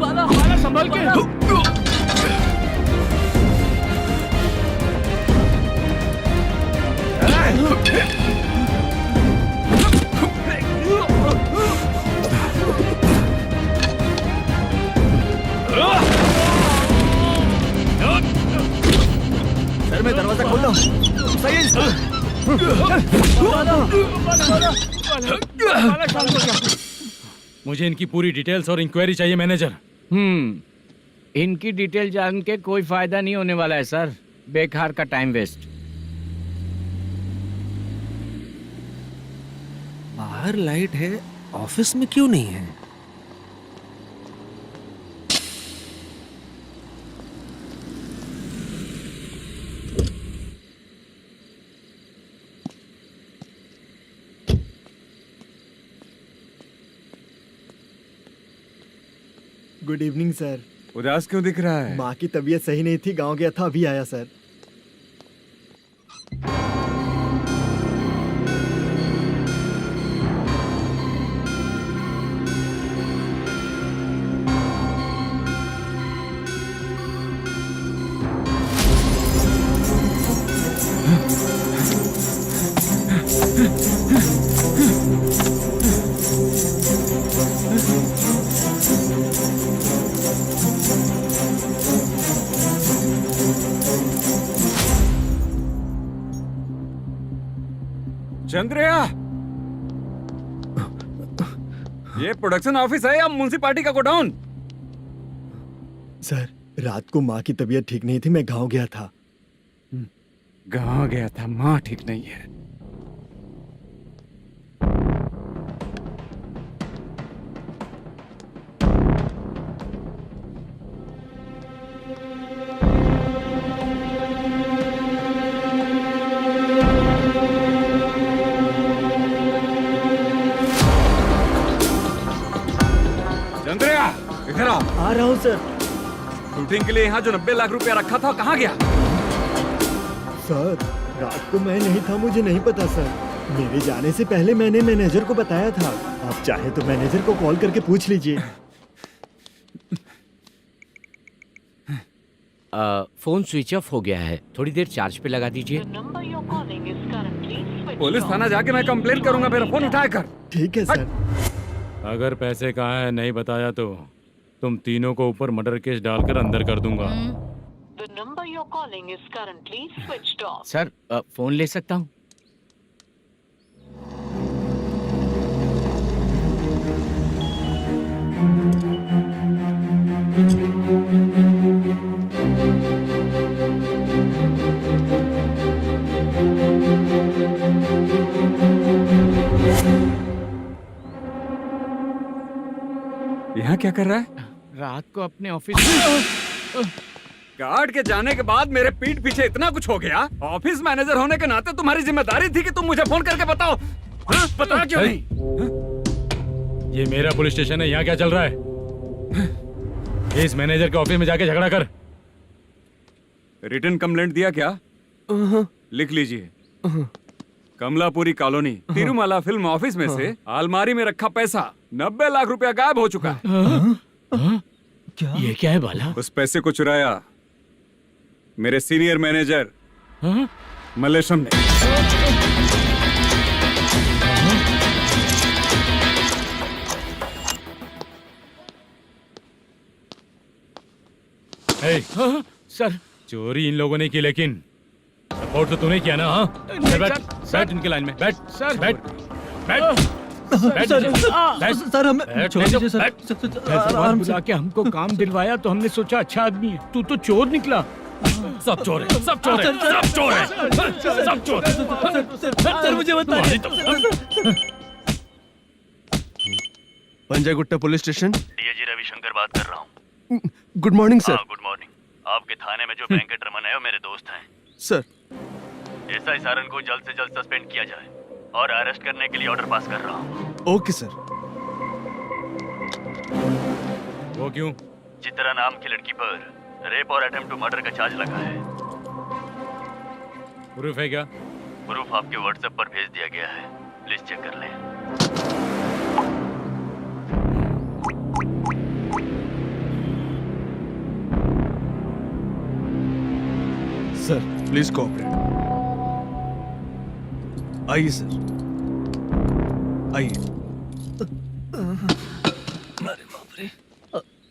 बाला बाला संभाल के। सर मैं दरवाजा खोलता हूँ। सही है मुझे इनकी पूरी डिटेल्स और इंक्वायरी चाहिए मैनेजर। इनकी डिटेल जान के कोई फायदा नहीं होने वाला है सर, बेकार का टाइम वेस्ट। बाहर लाइट है, ऑफिस में क्यों नहीं है? Good evening sir. उदास क्यों दिख रहा है? माँ की तबीयत सही नहीं थी, गांव गया था, अभी आया सर। चंद्रया, ये प्रोडक्शन ऑफिस है या म्युनिसिपालिटी का गोडाउन? सर, रात को माँ की तबीयत ठीक नहीं थी, मैं गांव गया था। गांव गया था, माँ ठीक नहीं है। चंद्रया, इधर आओ। आ रहा हूँ सर। शूटिंग के लिए यहाँ जो 90 लाख रुपया रखा था, कहाँ गया? सर, रात को मैं नहीं था, मुझे नहीं पता सर। मेरे जाने से पहले मैंने मैनेजर को बताया था। आप चाहे तो मैनेजर को कॉल करके पूछ लीजिए। फोन स्विच ऑफ हो गया है, थोड़ी देर चार्ज पे लगा दीजिए। पुलिस थाना जाके मैं कंप्लेंट करूंगा, मेरा फोन उठाया कर। ठीक है सर। अगर पैसे कहाँ है नहीं बताया तो तुम तीनों को ऊपर मर्डर केस डालकर अंदर कर दूंगा। The number you're calling is currently switched off. Sir, phone ले सकता हूँ? यहाँ क्या कर रहा है? रात को अपने ऑफिस गार्ड के जाने के बाद मेरे पीठ पीछे इतना कुछ हो गया। ऑफिस मैनेजर होने के नाते तुम्हारी जिम्मेदारी थी कि तुम मुझे फोन करके बताओ। हाँ? पता क्यों नहीं? ये मेरा पुलिस स्टेशन है, यहाँ क्या चल रहा है? इस मैनेजर के ऑफिस में जाके झगड़ा कर। रिटन कंप्लेंट दिया क्या? लिख लीजिए। Kamalapuri colony, Tirumala film office में से अलमारी में रखा पैसा 90 लाख रुपया गायब हो चुका है। क्या? ये क्या है बाला? उस पैसे को चुराया मेरे सीनियर मैनेजर मलेशम ने। सर, चोरी इन लोगों ने की, लेकिन सपोर्ट तो तूने किया ना? हाँ, बैठ इनके लाइन में, बैठ सर, बैठ बैठ सर, हमें छोड़ दीजिए सर। आराम से आके हमको काम दिलवाया तो हमने सोचा अच्छा आदमी है, तू तो चोर निकला। सब चोर है, सब चोर है, सब चोर है, सब चोर है। सर, मुझे बताइए। Panjagutta police station, DIG Ravishankar बात कर रहा हूँ। Good morning sir. Good morning. आपके थाने में जो वेंकट रमन है वो मेरे दोस्त हैं। सर, एसआई सारन को जल्द से जल्द सस्पेंड किया जाए और अरेस्ट करने के लिए ऑर्डर पास कर रहा हूँ। Okay sir. वो क्यों? चित्रा नाम की लड़की पर रेप और अटेम्प्ट टू मर्डर का चार्ज लगा है। प्रूफ है क्या? प्रूफ आपके व्हाट्सएप पर भेज दिया गया है, प्लीज चेक कर लें। Sir, please cooperate. आइए सर, आइए।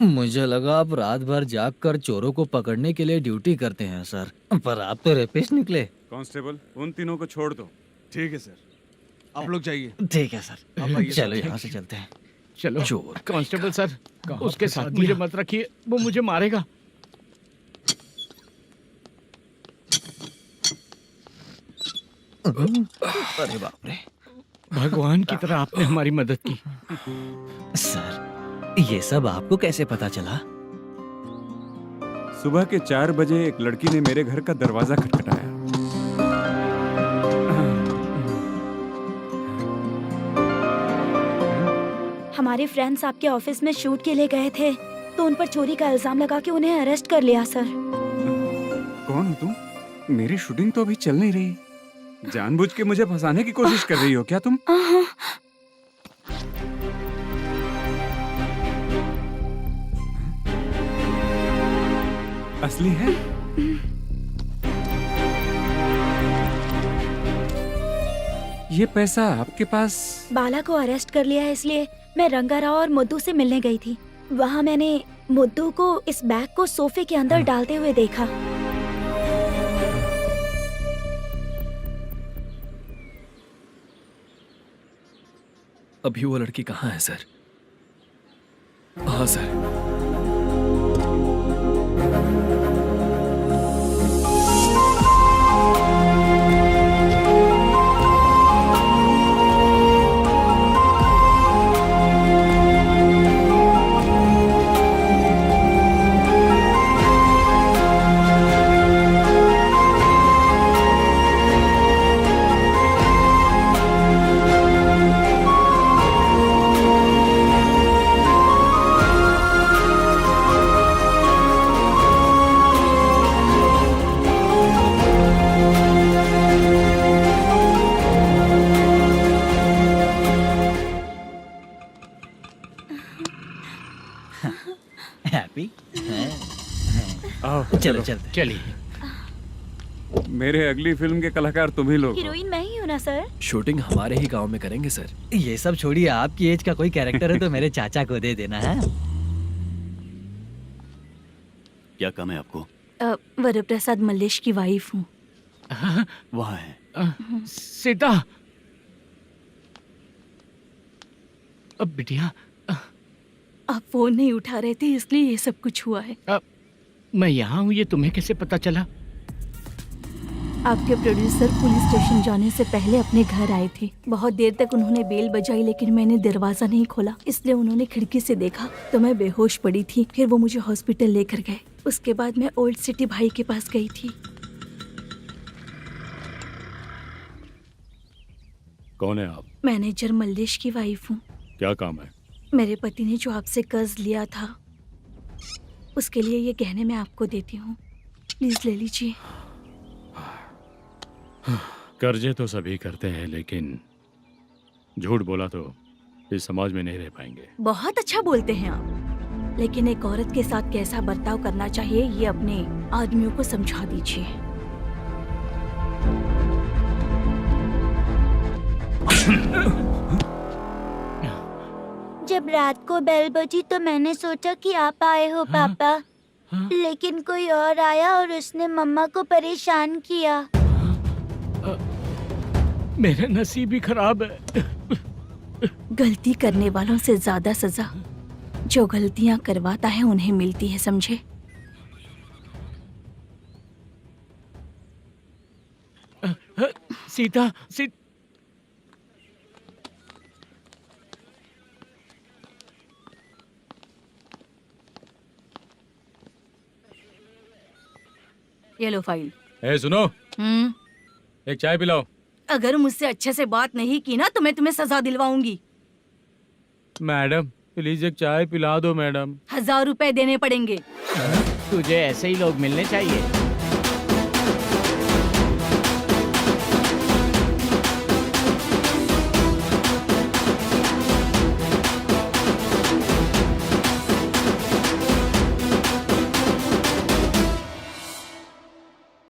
मुझे लगा आप रात भर जाग कर चोरों को पकड़ने के लिए ड्यूटी करते हैं सर, पर आप तो रेपिस्ट निकले। कांस्टेबल, उन तीनों को छोड़ दो। ठीक है सर, आप लोग जाइए। ठीक है सर, चलो यहाँ से चलते हैं। चलो। चोर कांस्टेबल सर, उसके साथ मुझे मत रखिए, वो मुझे मारेगा। अरे बाप रे, भगवान की तरह आपने हमारी मदद की। सर, ये सब आपको कैसे पता चला? सुबह के 4 बजे एक लड़की ने मेरे घर का दरवाजा खटखटाया। हमारे फ्रेंड्स आपके ऑफिस में शूट के लिए गए थे। तो उन पर चोरी का इल्जाम लगा के उन्हें अरेस्ट कर लिया सर। कौन हो तुम? मेरी शूटिंग तो अभी चल नहीं रही। जानबूझ के मुझे फंसाने की कोशिश कर रही हो क्या तुम? असली है? ये पैसा आपके पास? बाला को अरेस्ट कर लिया है इसलिए मैं रंगाराव और मुद्दू से मिलने गई थी। वहाँ मैंने मुद्दू को इस बैग को सोफे के अंदर डालते हुए देखा। अभी वो लड़की कहाँ है सर? हाँ सर। हैप्पी? आओ चलो चलते। चलिए। मेरे अगली फिल्म के कलाकार तुम ही लोग हो। हीरोइन मैं ही हूँ ना सर? शूटिंग हमारे ही गांव में करेंगे सर। ये सब छोड़िए, आपकी एज का कोई कैरेक्टर है तो मेरे चाचा को दे देना है। क्या काम है आपको? वरप्रसाद मल्लेश की वाइफ हूँ। वहाँ है। सीता। अब बिटिया आप फोन नहीं उठा रहे थे इसलिए ये सब कुछ हुआ है। मैं यहाँ हूँ, ये तुम्हें कैसे पता चला? आपके प्रोड्यूसर पुलिस स्टेशन जाने से पहले अपने घर आए थे। बहुत देर तक उन्होंने बेल बजाई लेकिन मैंने दरवाजा नहीं खोला, इसलिए उन्होंने खिड़की से देखा तो मैं बेहोश पड़ी थी। फिर वो मुझे हॉस्पिटल लेकर गए। उसके बाद मैं ओल्ड सिटी भाई के पास गई थी। कौन है आप? मैनेजर मल्लेश की वाइफ हूँ। क्या काम है? मेरे पति ने जो आपसे कर्ज लिया था उसके लिए ये गहने मैं आपको देती हूँ, प्लीज ले लीजिए। कर्जे तो सभी करते हैं लेकिन झूठ बोला तो इस समाज में नहीं रह पाएंगे। बहुत अच्छा बोलते हैं आप, लेकिन एक औरत के साथ कैसा बर्ताव करना चाहिए ये अपने आदमियों को समझा दीजिए। जब रात को बेल बजी तो मैंने सोचा कि आप आए हो पापा, लेकिन कोई और आया और उसने मम्मा को परेशान किया। मेरा नसीब ही खराब है। गलती करने वालों से ज्यादा सजा जो गलतियां करवाता है उन्हें मिलती है, समझे? सीता, ये लो फाइल। ए सुनो, एक चाय पिलाओ। अगर मुझसे अच्छे से बात नहीं की ना तो मैं तुम्हें सजा दिलवाऊंगी। मैडम प्लीज एक चाय पिला दो मैडम। 1000 रुपए देने पड़ेंगे। तुझे ऐसे ही लोग मिलने चाहिए।